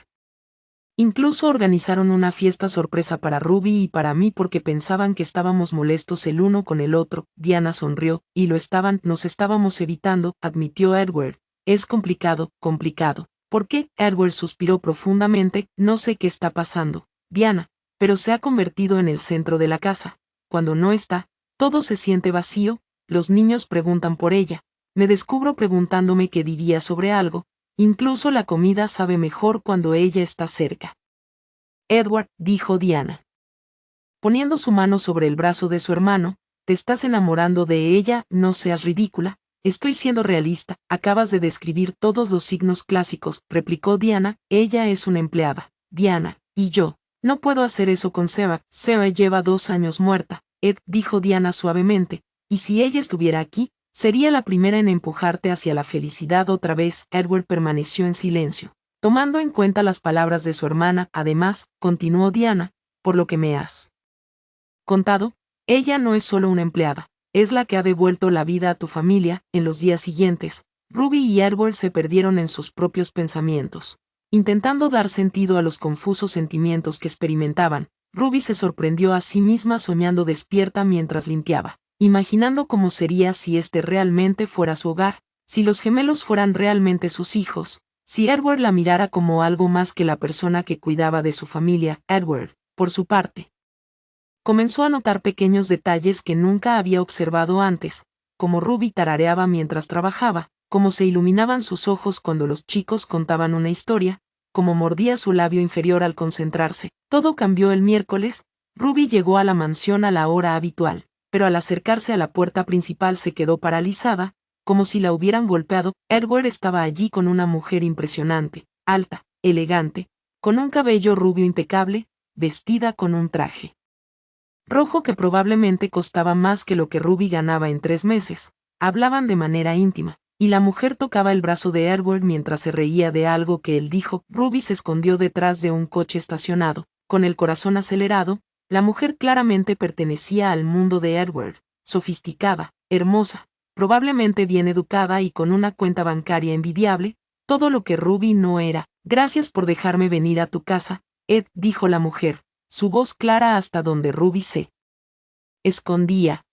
A: incluso organizaron una fiesta sorpresa para Ruby y para mí porque pensaban que estábamos molestos el uno con el otro. Diana sonrió. Y lo estaban, nos estábamos evitando, admitió Edward. Es complicado. ¿Por qué? Edward suspiró profundamente. No sé qué está pasando, Diana, pero se ha convertido en el centro de la casa. Cuando no está, todo se siente vacío. Los niños preguntan por ella. Me descubro preguntándome qué diría sobre algo, incluso la comida sabe mejor cuando ella está cerca. Edward, dijo Diana, poniendo su mano sobre el brazo de su hermano, te estás enamorando de ella, no seas ridícula. Estoy siendo realista, acabas de describir todos los signos clásicos, replicó Diana, ella es una empleada. Diana, y yo, no puedo hacer eso con Seba, Seba lleva 2 años muerta, Ed, dijo Diana suavemente, y si ella estuviera aquí, sería la primera en empujarte hacia la felicidad otra vez. Edward permaneció en silencio, tomando en cuenta las palabras de su hermana, además, continuó Diana, por lo que me has contado, ella no es solo una empleada. Es la que ha devuelto la vida a tu familia. En los días siguientes, Ruby y Edward se perdieron en sus propios pensamientos. Intentando dar sentido a los confusos sentimientos que experimentaban, Ruby se sorprendió a sí misma soñando despierta mientras limpiaba, imaginando cómo sería si este realmente fuera su hogar, si los gemelos fueran realmente sus hijos, si Edward la mirara como algo más que la persona que cuidaba de su familia. Edward, por su parte, comenzó a notar pequeños detalles que nunca había observado antes, como Ruby tarareaba mientras trabajaba, cómo se iluminaban sus ojos cuando los chicos contaban una historia, cómo mordía su labio inferior al concentrarse. Todo cambió el miércoles. Ruby llegó a la mansión a la hora habitual, pero al acercarse a la puerta principal se quedó paralizada, como si la hubieran golpeado. Edward estaba allí con una mujer impresionante, alta, elegante, con un cabello rubio impecable, vestida con un traje rojo que probablemente costaba más que lo que Ruby ganaba en 3 meses. Hablaban de manera íntima, y la mujer tocaba el brazo de Edward mientras se reía de algo que él dijo. Ruby se escondió detrás de un coche estacionado, con el corazón acelerado. La mujer claramente pertenecía al mundo de Edward, sofisticada, hermosa, probablemente bien educada y con una cuenta bancaria envidiable, todo lo que Ruby no era. Gracias por dejarme venir a tu casa, Ed, dijo la mujer, su voz clara hasta donde Ruby se escondía.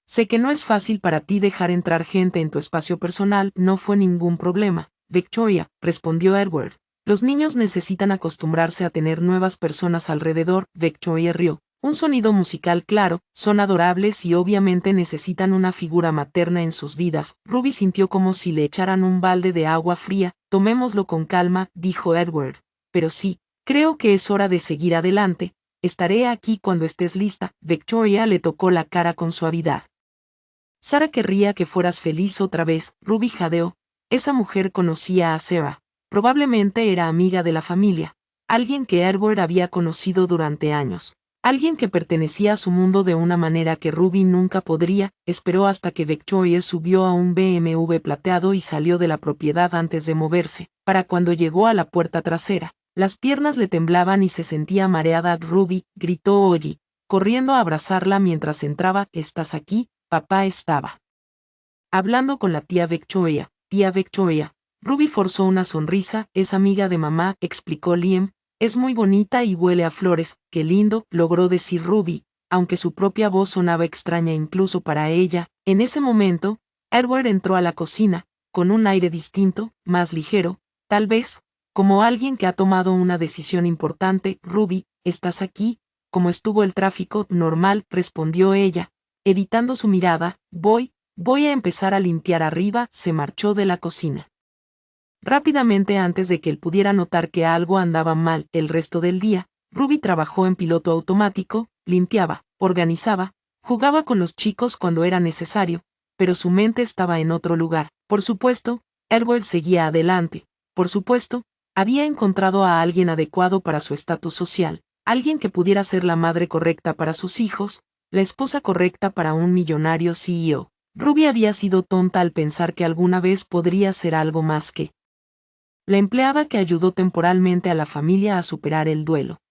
A: Sé que no es fácil para ti dejar entrar gente en tu espacio personal. No fue ningún problema, Victoria, respondió Edward. Los niños necesitan acostumbrarse a tener nuevas personas alrededor. Victoria rió. Un sonido musical claro, son adorables y obviamente necesitan una figura materna en sus vidas. Ruby sintió como si le echaran un balde de agua fría. Tomémoslo con calma, dijo Edward. Pero sí, creo que es hora de seguir adelante. Estaré aquí cuando estés lista. Victoria le tocó la cara con suavidad. Sara querría que fueras feliz otra vez. Ruby jadeó. Esa mujer conocía a Sarah. Probablemente era amiga de la familia. Alguien que Edward había conocido durante años. Alguien que pertenecía a su mundo de una manera que Ruby nunca podría. Esperó hasta que Victoria subió a un BMW plateado y salió de la propiedad antes de moverse. Para cuando llegó a la puerta trasera, las piernas le temblaban y se sentía mareada. Ruby, gritó Ollie, corriendo a abrazarla mientras entraba. ¿Estás aquí? Papá estaba hablando con la tía Victoria. Tía Victoria. Ruby forzó una sonrisa. Es amiga de mamá, explicó Liam. Es muy bonita y huele a flores. Qué lindo, logró decir Ruby, aunque su propia voz sonaba extraña incluso para ella. En ese momento, Edward entró a la cocina, con un aire distinto, más ligero, tal vez, como alguien que ha tomado una decisión importante. Ruby, ¿estás aquí? ¿Cómo estuvo el tráfico? Normal, respondió ella, evitando su mirada. Voy a empezar a limpiar arriba. Se marchó de la cocina rápidamente antes de que él pudiera notar que algo andaba mal. El resto del día, Ruby trabajó en piloto automático, limpiaba, organizaba, jugaba con los chicos cuando era necesario, pero su mente estaba en otro lugar. Por supuesto, Edward seguía adelante. Por supuesto, había encontrado a alguien adecuado para su estatus social, alguien que pudiera ser la madre correcta para sus hijos, la esposa correcta para un millonario CEO. Ruby había sido tonta al pensar que alguna vez podría ser algo más que la empleada que ayudó temporalmente a la familia a superar el duelo.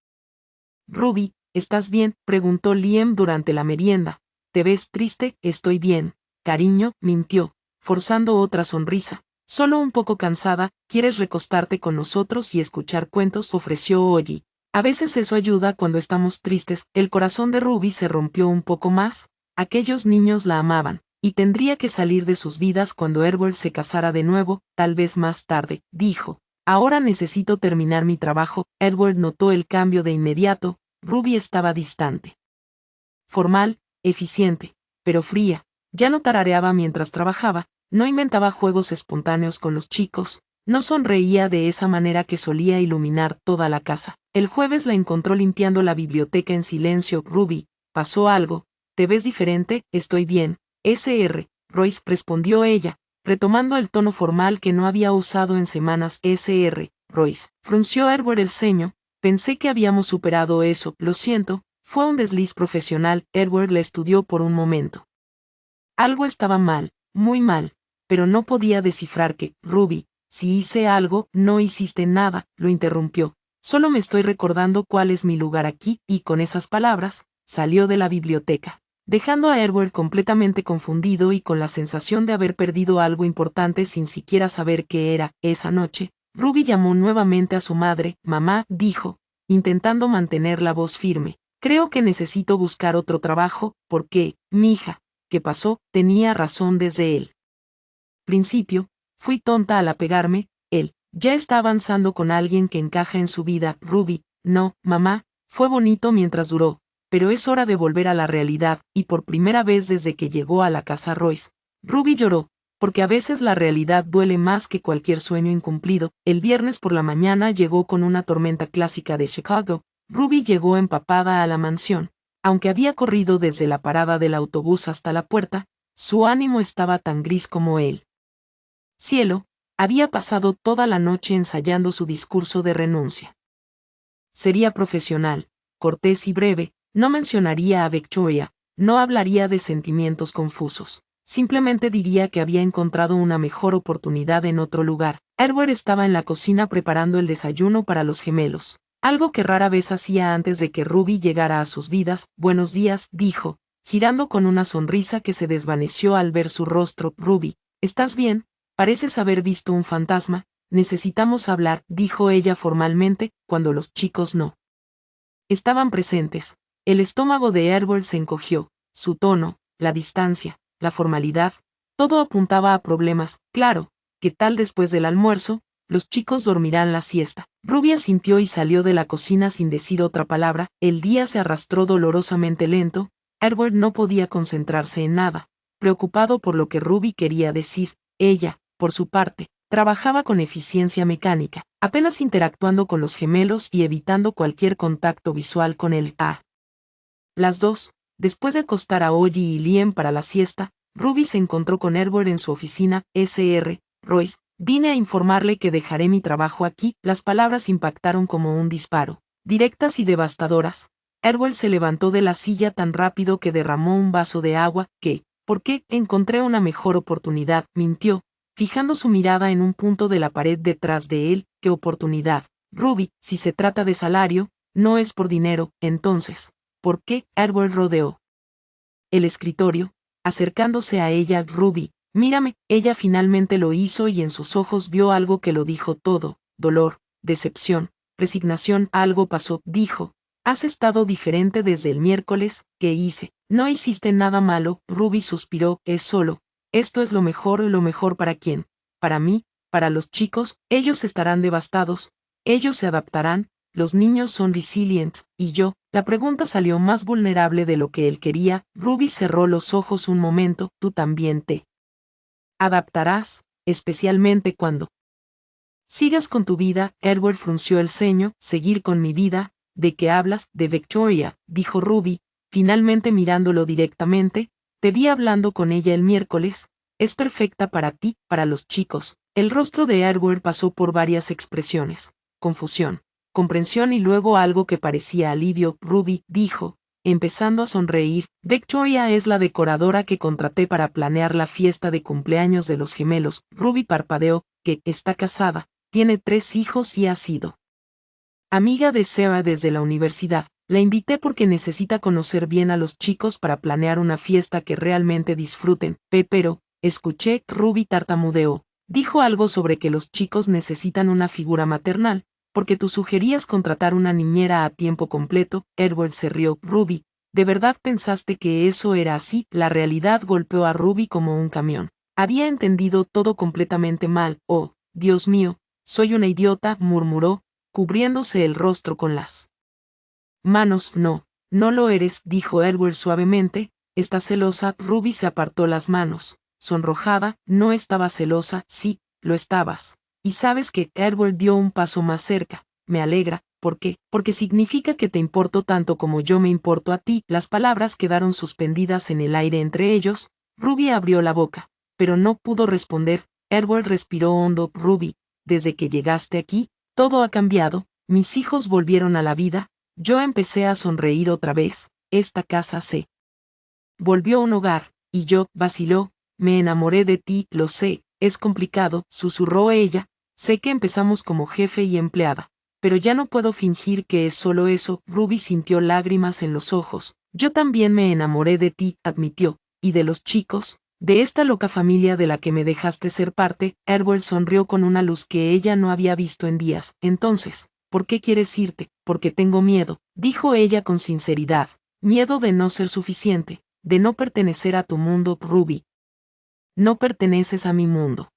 A: Ruby, ¿estás bien?, preguntó Liam durante la merienda. ¿Te ves triste? Estoy bien, cariño, mintió, forzando otra sonrisa. Solo un poco cansada. ¿Quieres recostarte con nosotros y escuchar cuentos?, ofreció Ollie. A veces eso ayuda cuando estamos tristes. El corazón de Ruby se rompió un poco más. Aquellos niños la amaban, y tendría que salir de sus vidas cuando Edward se casara de nuevo, tal vez más tarde, dijo. Ahora necesito terminar mi trabajo. Edward notó el cambio de inmediato. Ruby estaba distante, formal, eficiente, pero fría. Ya no tarareaba mientras trabajaba, no inventaba juegos espontáneos con los chicos, no sonreía de esa manera que solía iluminar toda la casa. El jueves la encontró limpiando la biblioteca en silencio. Ruby, ¿pasó algo? ¿Te ves diferente? Estoy bien, Sr. Royce, respondió ella, retomando el tono formal que no había usado en semanas. Sr. Royce, frunció Edward el ceño, pensé que habíamos superado eso. Lo siento, fue un desliz profesional. Edward le estudió por un momento. Algo estaba mal, muy mal, pero no podía descifrar qué. Ruby, si hice algo, no hiciste nada, lo interrumpió. Solo me estoy recordando cuál es mi lugar aquí, y con esas palabras, salió de la biblioteca, dejando a Edward completamente confundido y con la sensación de haber perdido algo importante sin siquiera saber qué era. Esa noche, Ruby llamó nuevamente a su madre. Mamá, dijo, intentando mantener la voz firme, creo que necesito buscar otro trabajo. ¿Por qué, mija? ¿Qué pasó? Tenía razón desde el principio, fui tonta al apegarme. Él ya está avanzando con alguien que encaja en su vida. Ruby, no, mamá, fue bonito mientras duró, pero es hora de volver a la realidad, y por primera vez desde que llegó a la casa Royce, Ruby lloró, porque a veces la realidad duele más que cualquier sueño incumplido. El viernes por la mañana llegó con una tormenta clásica de Chicago. Ruby llegó empapada a la mansión. Aunque había corrido desde la parada del autobús hasta la puerta, su ánimo estaba tan gris como el cielo. Había pasado toda la noche ensayando su discurso de renuncia. Sería profesional, cortés y breve, no mencionaría a Victoria, no hablaría de sentimientos confusos. Simplemente diría que había encontrado una mejor oportunidad en otro lugar. Edward estaba en la cocina preparando el desayuno para los gemelos, algo que rara vez hacía antes de que Ruby llegara a sus vidas. Buenos días, dijo, girando con una sonrisa que se desvaneció al ver su rostro. Ruby, ¿estás bien? Pareces haber visto un fantasma. Necesitamos hablar, dijo ella formalmente, cuando los chicos no estaban presentes. El estómago de Edward se encogió, su tono, la distancia, la formalidad, todo apuntaba a problemas. Claro, ¿qué tal después del almuerzo? Los chicos dormirán la siesta. Ruby asintió y salió de la cocina sin decir otra palabra. El día se arrastró dolorosamente lento. Edward no podía concentrarse en nada, preocupado por lo que Ruby quería decir. Ella, por su parte, trabajaba con eficiencia mecánica, apenas interactuando con los gemelos y evitando cualquier contacto visual con él. Las dos, después de acostar a Ollie y Liam para la siesta, Ruby se encontró con Edward en su oficina. Sr. Royce, vine a informarle que dejaré mi trabajo aquí. Las palabras impactaron como un disparo, directas y devastadoras. Edward se levantó de la silla tan rápido que derramó un vaso de agua. ¿Por qué? Encontré una mejor oportunidad, mintió, fijando su mirada en un punto de la pared detrás de él. ¿Qué oportunidad? Ruby, si se trata de salario, no es por dinero. Entonces, ¿por qué? Edward rodeó el escritorio, acercándose a ella. Ruby, mírame. Ella finalmente lo hizo y en sus ojos vio algo que lo dijo todo: dolor, decepción, resignación. Algo pasó, dijo. Has estado diferente desde el miércoles. ¿Qué hice? No hiciste nada malo. Ruby suspiró. Esto es lo mejor para quién. Para mí, para los chicos. Ellos estarán devastados, ellos se adaptarán, los niños son resilientes, y yo. La pregunta salió más vulnerable de lo que él quería. Ruby cerró los ojos un momento. Tú también te adaptarás, especialmente cuando sigas con tu vida. Edward frunció el ceño. Seguir con mi vida. ¿De qué hablas? De Victoria, dijo Ruby, finalmente mirándolo directamente. Te vi hablando con ella el miércoles. Es perfecta para ti, para los chicos. El rostro de Edward pasó por varias expresiones: confusión, comprensión y luego algo que parecía alivio. Ruby, dijo, empezando a sonreír, Victoria es la decoradora que contraté para planear la fiesta de cumpleaños de los gemelos. Ruby parpadeó. Que está casada, tiene 3 hijos y ha sido amiga de Sarah desde la universidad. La invité porque necesita conocer bien a los chicos para planear una fiesta que realmente disfruten. Pero, escuché, Ruby tartamudeó. Dijo algo sobre que los chicos necesitan una figura maternal, porque tú sugerías contratar una niñera a tiempo completo. Edward se rió. Ruby, ¿de verdad pensaste que eso era así? La realidad golpeó a Ruby como un camión. Había entendido todo completamente mal. Oh, Dios mío, soy una idiota, murmuró, cubriéndose el rostro con las manos. No, no lo eres, dijo Edward suavemente. ¿Estás celosa? Ruby se apartó las manos. sonrojada, no estaba celosa, sí, lo estabas. Y sabes que Edward dio un paso más cerca. Me alegra. ¿Por qué? Porque significa que te importo tanto como yo me importo a ti. Las palabras quedaron suspendidas en el aire entre ellos. Ruby abrió la boca, pero no pudo responder. Edward respiró hondo. Ruby, desde que llegaste aquí, todo ha cambiado. Mis hijos volvieron a la vida. Yo empecé a sonreír otra vez. Esta casa se volvió un hogar, y yo, vaciló, me enamoré de ti, lo sé, es complicado, susurró ella, sé que empezamos como jefe y empleada, pero ya no puedo fingir que es solo eso. Ruby sintió lágrimas en los ojos. Yo también me enamoré de ti, admitió, y de los chicos, de esta loca familia de la que me dejaste ser parte. Edward sonrió con una luz que ella no había visto en días. Entonces, ¿por qué quieres irte? Porque tengo miedo, dijo ella con sinceridad, miedo de no ser suficiente, de no pertenecer a tu mundo. Ruby, no perteneces a mi mundo,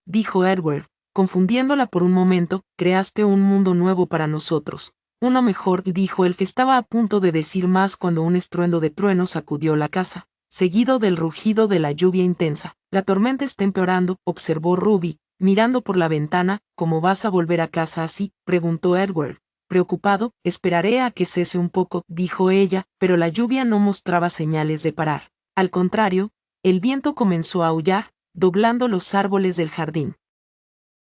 A: dijo Edward, confundiéndola por un momento. Creaste un mundo nuevo para nosotros, uno mejor, dijo el que estaba a punto de decir más cuando un estruendo de truenos sacudió la casa, seguido del rugido de la lluvia intensa. La tormenta está empeorando, observó Ruby, mirando por la ventana. ¿Cómo vas a volver a casa así?, preguntó Edward, preocupado. Esperaré a que cese un poco, dijo ella, pero la lluvia no mostraba señales de parar. Al contrario, el viento comenzó a aullar, doblando los árboles del jardín.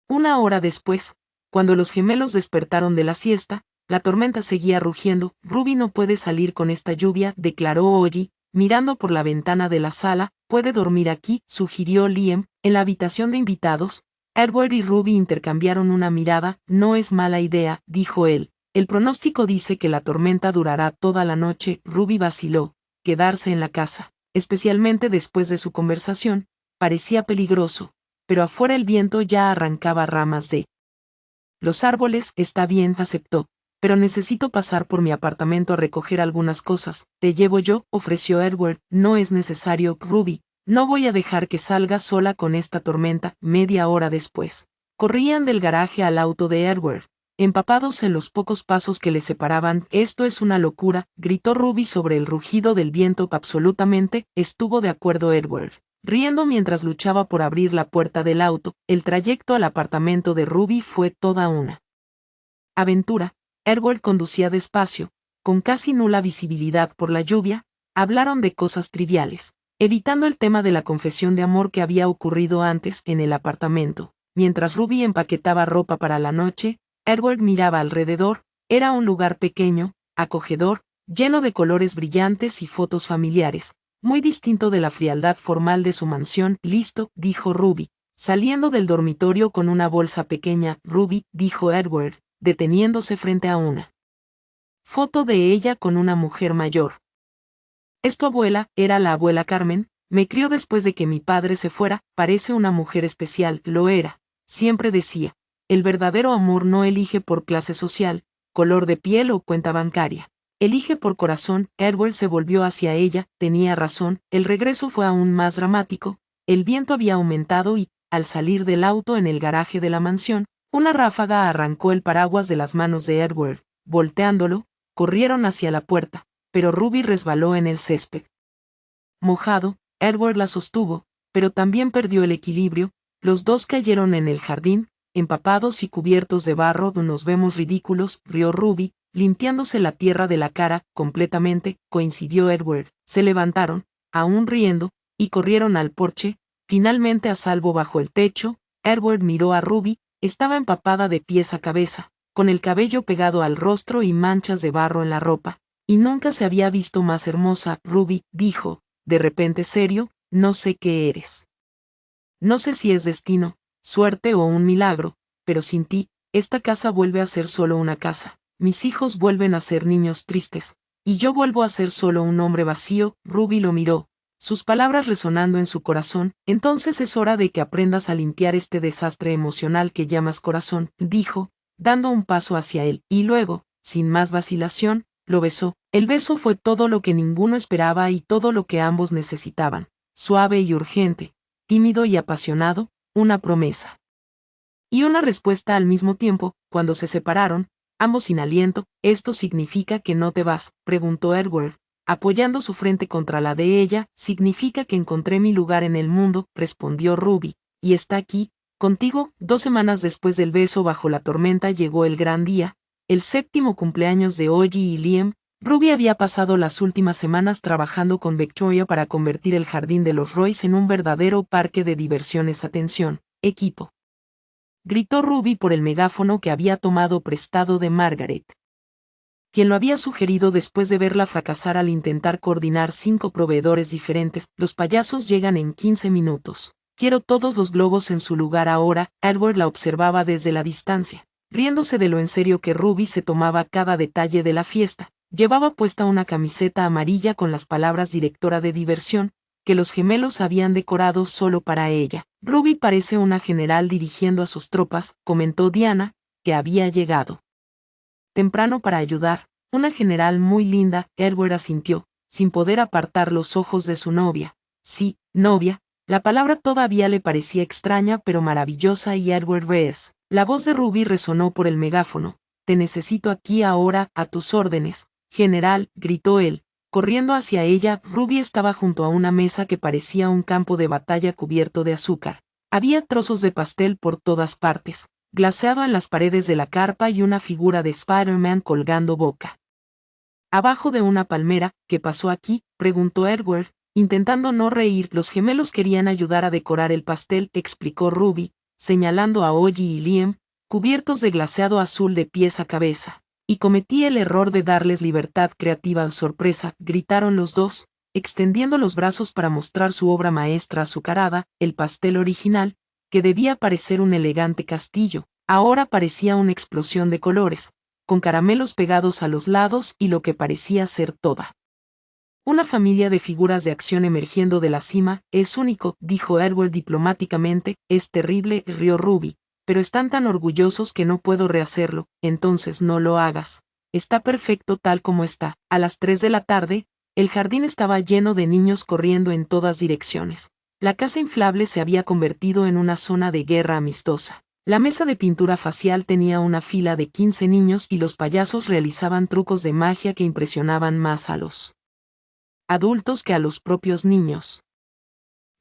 A: Una hora después, cuando los gemelos despertaron de la siesta, la tormenta seguía rugiendo. Ruby no puede salir con esta lluvia, declaró Ollie, mirando por la ventana de la sala. Puede dormir aquí, sugirió Liam. En la habitación de invitados, Edward y Ruby intercambiaron una mirada. No es mala idea, dijo él. El pronóstico dice que la tormenta durará toda la noche. Ruby vaciló. Quedarse en la casa, especialmente después de su conversación, parecía peligroso, pero afuera el viento ya arrancaba ramas de los árboles. Está bien, aceptó, pero necesito pasar por mi apartamento a recoger algunas cosas. Te llevo yo, ofreció Edward. No es necesario, Ruby, no voy a dejar que salgas sola con esta tormenta. Media hora después, corrían del garaje al auto de Edward, empapados en los pocos pasos que les separaban. Esto es una locura, gritó Ruby sobre el rugido del viento. Absolutamente, estuvo de acuerdo Edward, riendo mientras luchaba por abrir la puerta del auto. El trayecto al apartamento de Ruby fue toda una aventura. Edward conducía despacio, con casi nula visibilidad por la lluvia. Hablaron de cosas triviales, evitando el tema de la confesión de amor que había ocurrido antes en el apartamento. Mientras Ruby empaquetaba ropa para la noche, Edward miraba alrededor. Era un lugar pequeño, acogedor, lleno de colores brillantes y fotos familiares, muy distinto de la frialdad formal de su mansión. Listo, dijo Ruby, saliendo del dormitorio con una bolsa pequeña. Ruby, dijo Edward, deteniéndose frente a una foto de ella con una mujer mayor. ¿Es tu abuela? Era la abuela Carmen. Me crió después de que mi padre se fuera. Parece una mujer especial. Lo era. Siempre decía, el verdadero amor no elige por clase social, color de piel o cuenta bancaria. Elige por corazón. Edward se volvió hacia ella. Tenía razón. El regreso fue aún más dramático. El viento había aumentado y, al salir del auto en el garaje de la mansión, una ráfaga arrancó el paraguas de las manos de Edward. Volteándolo, corrieron hacia la puerta, pero Ruby resbaló en el césped mojado. Edward la sostuvo, pero también perdió el equilibrio. Los dos cayeron en el jardín, empapados y cubiertos de barro. Nos vemos ridículos, rió Ruby, limpiándose la tierra de la cara. Completamente, coincidió Edward. Se levantaron, aún riendo, y corrieron al porche, finalmente a salvo bajo el techo. Edward miró a Ruby. Estaba empapada de pies a cabeza, con el cabello pegado al rostro y manchas de barro en la ropa, y nunca se había visto más hermosa. Ruby, dijo, de repente serio, no sé qué eres. No sé si es destino, suerte o un milagro, pero sin ti, esta casa vuelve a ser solo una casa. Mis hijos vuelven a ser niños tristes, y yo vuelvo a ser solo un hombre vacío. Ruby lo miró, sus palabras resonando en su corazón. Entonces es hora de que aprendas a limpiar este desastre emocional que llamas corazón, dijo, dando un paso hacia él, y luego, sin más vacilación, lo besó. El beso fue todo lo que ninguno esperaba y todo lo que ambos necesitaban, suave y urgente, tímido y apasionado, una promesa y una respuesta al mismo tiempo. Cuando se separaron, ambos sin aliento. ¿Esto significa que no te vas?, preguntó Edward, apoyando su frente contra la de ella. Significa que encontré mi lugar en el mundo, respondió Ruby, y está aquí, contigo. 2 semanas después del beso bajo la tormenta llegó el gran día, el 7º cumpleaños de Ollie y Liam. Ruby había pasado las últimas semanas trabajando con Victoria para convertir el jardín de los Royce en un verdadero parque de diversiones. Atención, equipo, gritó Ruby por el megáfono que había tomado prestado de Margaret, quien lo había sugerido después de verla fracasar al intentar coordinar 5 proveedores diferentes. Los payasos llegan en 15 minutos. Quiero todos los globos en su lugar ahora. Edward la observaba desde la distancia, riéndose de lo en serio que Ruby se tomaba cada detalle de la fiesta. Llevaba puesta una camiseta amarilla con las palabras directora de diversión, que los gemelos habían decorado solo para ella. Ruby parece una general dirigiendo a sus tropas, comentó Diana, que había llegado temprano para ayudar. Una general muy linda. Edward asintió, sin poder apartar los ojos de su novia. Sí, novia. La palabra todavía le parecía extraña pero maravillosa y Edward Rees. La voz de Ruby resonó por el megáfono. Te necesito aquí ahora, a tus órdenes, general, gritó él, corriendo hacia ella. Ruby estaba junto a una mesa que parecía un campo de batalla cubierto de azúcar. Había trozos de pastel por todas partes, glaseado en las paredes de la carpa y una figura de Spider-Man colgando boca abajo de una palmera. ¿Qué pasó aquí?, preguntó Edward, intentando no reír. Los gemelos querían ayudar a decorar el pastel, explicó Ruby, señalando a Ollie y Liam, cubiertos de glaseado azul de pies a cabeza. Y cometí el error de darles libertad creativa. Sorpresa, gritaron los dos, extendiendo los brazos para mostrar su obra maestra azucarada. El pastel original, que debía parecer un elegante castillo, ahora parecía una explosión de colores, con caramelos pegados a los lados y lo que parecía ser toda una familia de figuras de acción emergiendo de la cima. Es único, dijo Edward diplomáticamente. Es terrible, rió Ruby, pero están tan orgullosos que no puedo rehacerlo. Entonces no lo hagas. Está perfecto tal como está. A las 3 de la tarde, el jardín estaba lleno de niños corriendo en todas direcciones. La casa inflable se había convertido en una zona de guerra amistosa. La mesa de pintura facial tenía una fila de 15 niños y los payasos realizaban trucos de magia que impresionaban más a los adultos que a los propios niños.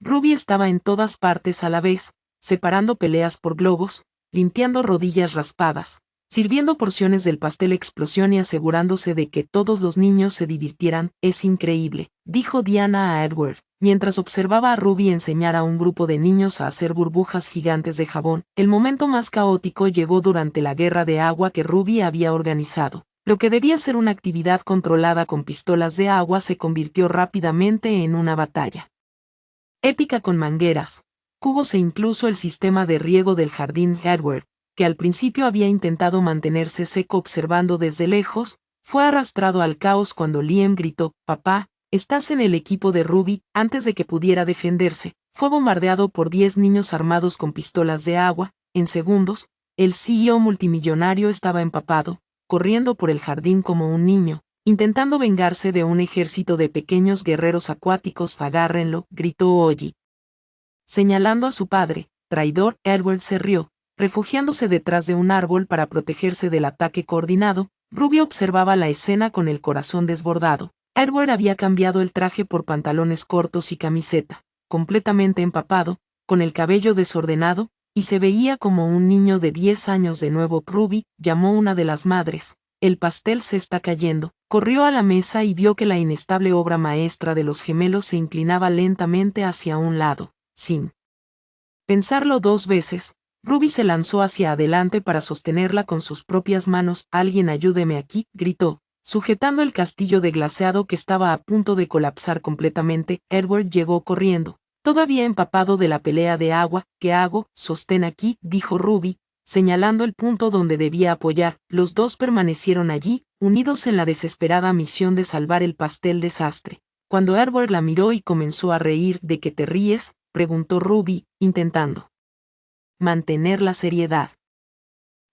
A: Ruby estaba en todas partes a la vez, separando peleas por globos, limpiando rodillas raspadas, sirviendo porciones del pastel explosión y asegurándose de que todos los niños se divirtieran. Es increíble, dijo Diana a Edward, mientras observaba a Ruby enseñar a un grupo de niños a hacer burbujas gigantes de jabón. El momento más caótico llegó durante la guerra de agua que Ruby había organizado. Lo que debía ser una actividad controlada con pistolas de agua se convirtió rápidamente en una batalla épica con mangueras, cubos e incluso el sistema de riego del jardín. Edward, que al principio había intentado mantenerse seco observando desde lejos, fue arrastrado al caos cuando Liam gritó, «Papá, estás en el equipo de Ruby». Antes de que pudiera defenderse, fue bombardeado por 10 niños armados con pistolas de agua. En segundos, el CEO multimillonario estaba empapado, corriendo por el jardín como un niño, intentando vengarse de un ejército de pequeños guerreros acuáticos. «Agárrenlo», gritó Ollie, señalando a su padre. «Traidor». Edward se rió, refugiándose detrás de un árbol para protegerse del ataque coordinado. Ruby observaba la escena con el corazón desbordado. Edward había cambiado el traje por pantalones cortos y camiseta, completamente empapado, con el cabello desordenado, y se veía como un niño de 10 años de nuevo. «Ruby», llamó una de las madres, «el pastel se está cayendo». Corrió a la mesa y vio que la inestable obra maestra de los gemelos se inclinaba lentamente hacia un lado. Sin pensarlo 2 veces, Ruby se lanzó hacia adelante para sostenerla con sus propias manos. «Alguien ayúdeme aquí», gritó, sujetando el castillo de glaseado que estaba a punto de colapsar completamente. Edward llegó corriendo, todavía empapado de la pelea de agua. «¿Qué hago?». «Sostén aquí», dijo Ruby, señalando el punto donde debía apoyar. Los dos permanecieron allí, unidos en la desesperada misión de salvar el pastel desastre. Cuando Edward la miró y comenzó a reír. «¿De qué te ríes?», preguntó Ruby, intentando mantener la seriedad.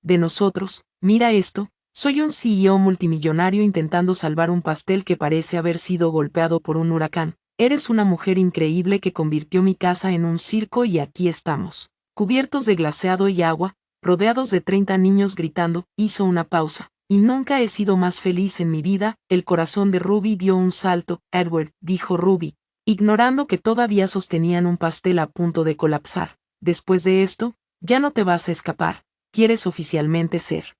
A: «De nosotros. Mira esto. Soy un CEO multimillonario intentando salvar un pastel que parece haber sido golpeado por un huracán. Eres una mujer increíble que convirtió mi casa en un circo y aquí estamos, cubiertos de glaseado y agua, rodeados de 30 niños gritando». Hizo una pausa, y nunca he sido más feliz en mi vida. El corazón de Ruby dio un salto. Edward, dijo Ruby, ignorando que todavía sostenían un pastel a punto de colapsar. Después de esto, ya no te vas a escapar. ¿Quieres oficialmente ser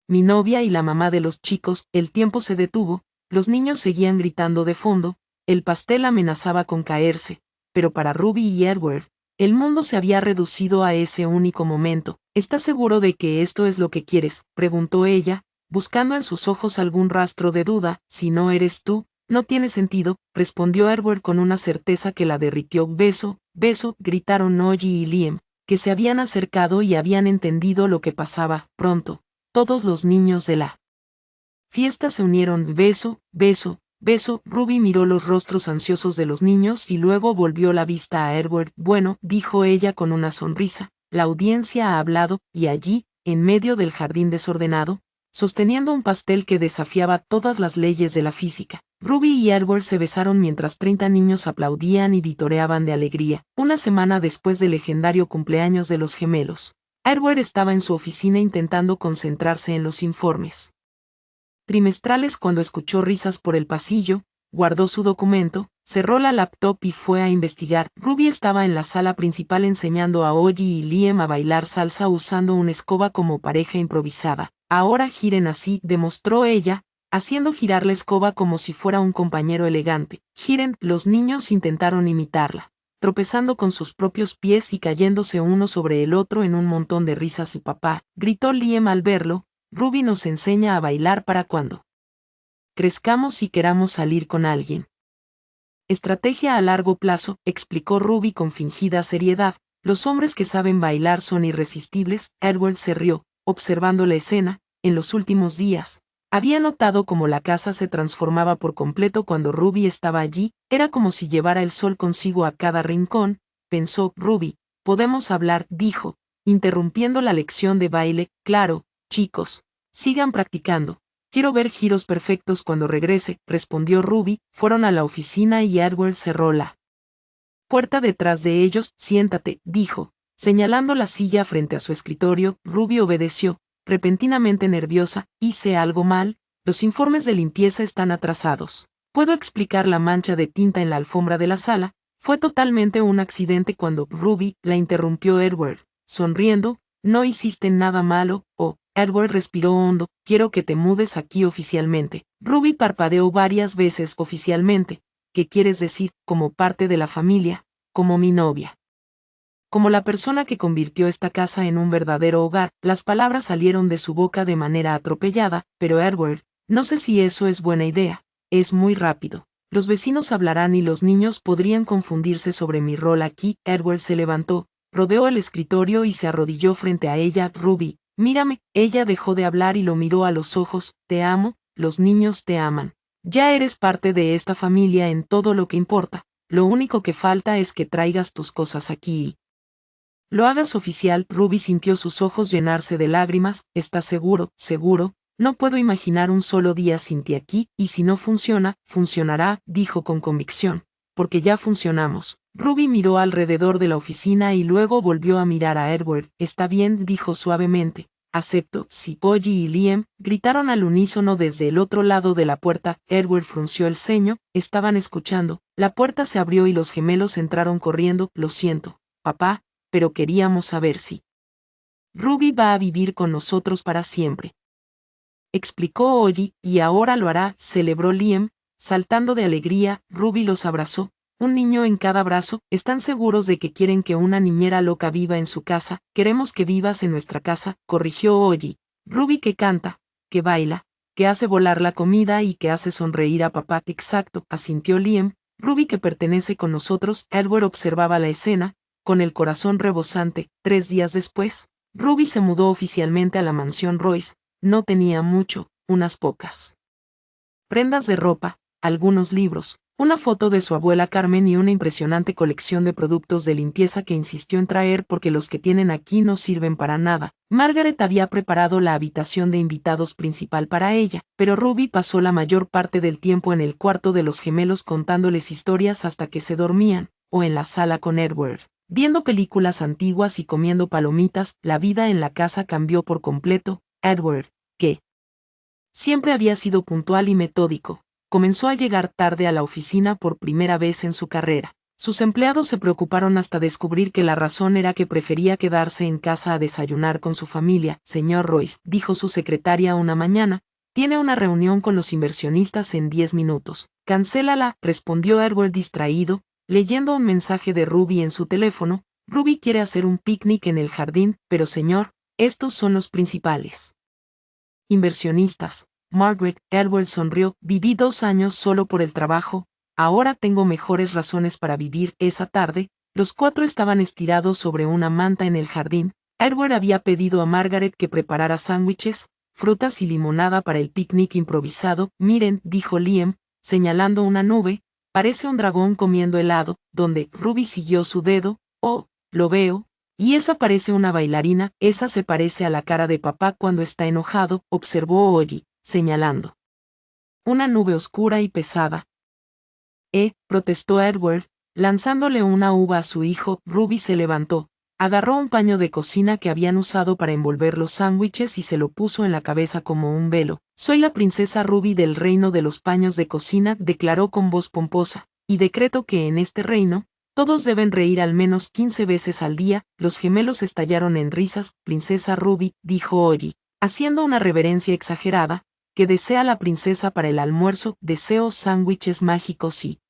A: mi novia y la mamá de los chicos? El tiempo se detuvo, los niños seguían gritando de fondo, el pastel amenazaba con caerse, pero para Ruby y Edward, el mundo se había reducido a ese único momento. ¿Estás seguro de que esto es lo que quieres?, preguntó ella, buscando en sus ojos algún rastro de duda. Si no eres tú, no tiene sentido, respondió Edward con una certeza que la derritió. Beso, beso, gritaron Ollie y Liam, que se habían acercado y habían entendido lo que pasaba. Pronto, todos los niños de la fiesta se unieron. Beso, beso, beso. Ruby miró los rostros ansiosos de los niños y luego volvió la vista a Edward. Bueno, dijo ella con una sonrisa, la audiencia ha hablado, y allí, en medio del jardín desordenado, sosteniendo un pastel que desafiaba todas las leyes de la física, Ruby y Edward se besaron mientras 30 niños aplaudían y vitoreaban de alegría. Una semana después del legendario cumpleaños de los gemelos, Edward estaba en su oficina intentando concentrarse en los informes trimestrales cuando escuchó risas por el pasillo, guardó su documento, cerró la laptop y fue a investigar. Ruby estaba en la sala principal enseñando a Ollie y Liam a bailar salsa usando una escoba como pareja improvisada. Ahora giren así, demostró ella, haciendo girar la escoba como si fuera un compañero elegante. Giren. Los niños intentaron imitarla, tropezando con sus propios pies y cayéndose uno sobre el otro en un montón de risas. Su papá, gritó Liam al verlo, Ruby nos enseña a bailar para cuando crezcamos y queramos salir con alguien. Estrategia a largo plazo, explicó Ruby con fingida seriedad. Los hombres que saben bailar son irresistibles. Edward se rió, observando la escena. En los últimos días, había notado cómo la casa se transformaba por completo cuando Ruby estaba allí. Era como si llevara el sol consigo a cada rincón, pensó Ruby. Podemos hablar, dijo, interrumpiendo la lección de baile. Claro, chicos, sigan practicando. Quiero ver giros perfectos cuando regrese, respondió Ruby. Fueron a la oficina y Edward cerró la puerta detrás de ellos. Siéntate, dijo, señalando la silla frente a su escritorio. Ruby obedeció, repentinamente nerviosa. ¿Hice algo mal? Los informes de limpieza están atrasados. ¿Puedo explicar la mancha de tinta en la alfombra de la sala? Fue totalmente un accidente cuando Ruby la interrumpió Edward, sonriendo. No hiciste nada malo. Oh, Edward respiró hondo. Quiero que te mudes aquí oficialmente. Ruby parpadeó varias veces. Oficialmente. ¿Qué quieres decir? Como parte de la familia, como mi novia, como la persona que convirtió esta casa en un verdadero hogar. Las palabras salieron de su boca de manera atropellada. Pero Edward, no sé si eso es buena idea. Es muy rápido. Los vecinos hablarán y los niños podrían confundirse sobre mi rol aquí. Edward se levantó, rodeó el escritorio y se arrodilló frente a ella. Ruby, mírame. Ella dejó de hablar y lo miró a los ojos. Te amo, los niños te aman. Ya eres parte de esta familia en todo lo que importa. Lo único que falta es que traigas tus cosas aquí y lo hagas oficial. Ruby sintió sus ojos llenarse de lágrimas. ¿Estás seguro? Seguro. No puedo imaginar un solo día sin ti aquí, y si no funciona, funcionará, dijo con convicción, porque ya funcionamos. Ruby miró alrededor de la oficina y luego volvió a mirar a Edward. Está bien, dijo suavemente. Acepto. Sí. Ollie y Liam gritaron al unísono desde el otro lado de la puerta. Edward frunció el ceño. Estaban escuchando. La puerta se abrió y los gemelos entraron corriendo. Lo siento, papá, pero queríamos saber si Ruby va a vivir con nosotros para siempre, explicó Ollie. Y ahora lo hará, celebró Liam, saltando de alegría. Ruby los abrazó, un niño en cada brazo. ¿Están seguros de que quieren que una niñera loca viva en su casa? Queremos que vivas en nuestra casa, corrigió Ollie. Ruby, que canta, que baila, que hace volar la comida y que hace sonreír a papá. Exacto, asintió Liam. Ruby, que pertenece con nosotros. Edward observaba la escena, con el corazón rebosante. 3 días después, Ruby se mudó oficialmente a la mansión Royce. No tenía mucho, unas pocas prendas de ropa, algunos libros, una foto de su abuela Carmen y una impresionante colección de productos de limpieza que insistió en traer porque los que tienen aquí no sirven para nada. Margaret había preparado la habitación de invitados principal para ella, pero Ruby pasó la mayor parte del tiempo en el cuarto de los gemelos contándoles historias hasta que se dormían, o en la sala con Edward, viendo películas antiguas y comiendo palomitas. La vida en la casa cambió por completo. Edward, que Siempre había sido puntual y metódico. Comenzó a llegar tarde a la oficina por primera vez en su carrera. Sus empleados se preocuparon hasta descubrir que la razón era que prefería quedarse en casa a desayunar con su familia. Señor Royce, dijo su secretaria una mañana, tiene una reunión con los inversionistas en 10 minutos. Cancélala, respondió Edward distraído, leyendo un mensaje de Ruby en su teléfono. Ruby quiere hacer un picnic en el jardín, pero señor, estos son los principales inversionistas. Margaret, Edward sonrió, viví 2 años solo por el trabajo, ahora tengo mejores razones para vivir. Esa tarde, los 4 estaban estirados sobre una manta en el jardín. Edward había pedido a Margaret que preparara sándwiches, frutas y limonada para el picnic improvisado. Miren, dijo Liam, señalando una nube, parece un dragón comiendo helado, donde Ruby siguió su dedo. Oh, lo veo. Y esa parece una bailarina, esa se parece a la cara de papá cuando está enojado, observó Ollie, señalando una nube oscura y pesada. Protestó Edward, lanzándole una uva a su hijo. Ruby se levantó, agarró un paño de cocina que habían usado para envolver los sándwiches y se lo puso en la cabeza como un velo. Soy la princesa Ruby del reino de los paños de cocina, declaró con voz pomposa, y decreto que en este reino, todos deben reír al menos 15 veces al día. Los gemelos estallaron en risas. Princesa Ruby, dijo Ollie, haciendo una reverencia exagerada, ¿qué desea la princesa para el almuerzo? Deseo sándwiches mágicos y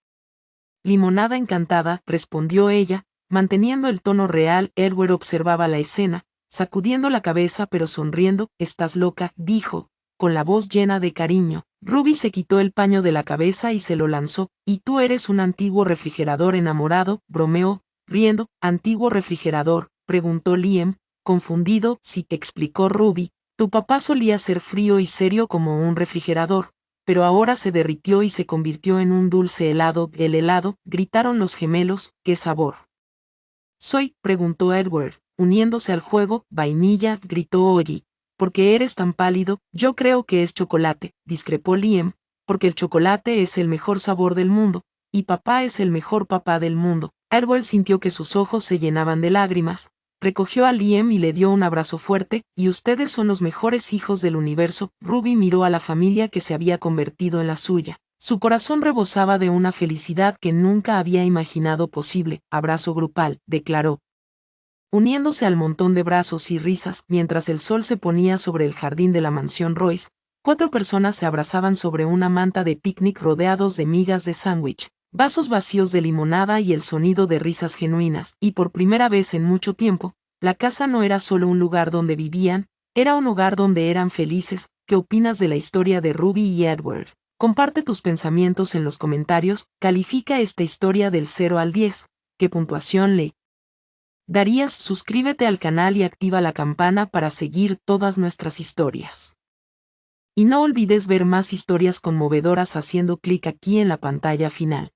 A: limonada encantada, respondió ella, manteniendo el tono real. Edward observaba la escena, sacudiendo la cabeza pero sonriendo. Estás loca, dijo, con la voz llena de cariño. Ruby se quitó el paño de la cabeza y se lo lanzó. ¿Y tú eres un antiguo refrigerador enamorado? Bromeó, riendo. ¿Antiguo refrigerador?, preguntó Liam, confundido. Sí, explicó Ruby, tu papá solía ser frío y serio como un refrigerador, pero ahora se derritió y se convirtió en un dulce helado. El helado, gritaron los gemelos. ¿Qué sabor soy?, preguntó Edward, uniéndose al juego. Vainilla, gritó Ollie. ¿Por qué eres tan pálido? Yo creo que es chocolate, discrepó Liam, porque el chocolate es el mejor sabor del mundo, y papá es el mejor papá del mundo. Edward sintió que sus ojos se llenaban de lágrimas, recogió a Liam y le dio un abrazo fuerte. Y ustedes son los mejores hijos del universo. Ruby miró a la familia que se había convertido en la suya. Su corazón rebosaba de una felicidad que nunca había imaginado posible. Abrazo grupal, declaró, uniéndose al montón de brazos y risas. Mientras el sol se ponía sobre el jardín de la mansión Royce, 4 personas se abrazaban sobre una manta de picnic rodeados de migas de sándwich, vasos vacíos de limonada y el sonido de risas genuinas. Y por primera vez en mucho tiempo, la casa no era solo un lugar donde vivían, era un hogar donde eran felices. ¿Qué opinas de la historia de Ruby y Edward? Comparte tus pensamientos en los comentarios. Califica esta historia del 0 al 10. ¿Qué puntuación le darías? Suscríbete al canal y activa la campana para seguir todas nuestras historias. Y no olvides ver más historias conmovedoras haciendo clic aquí en la pantalla final.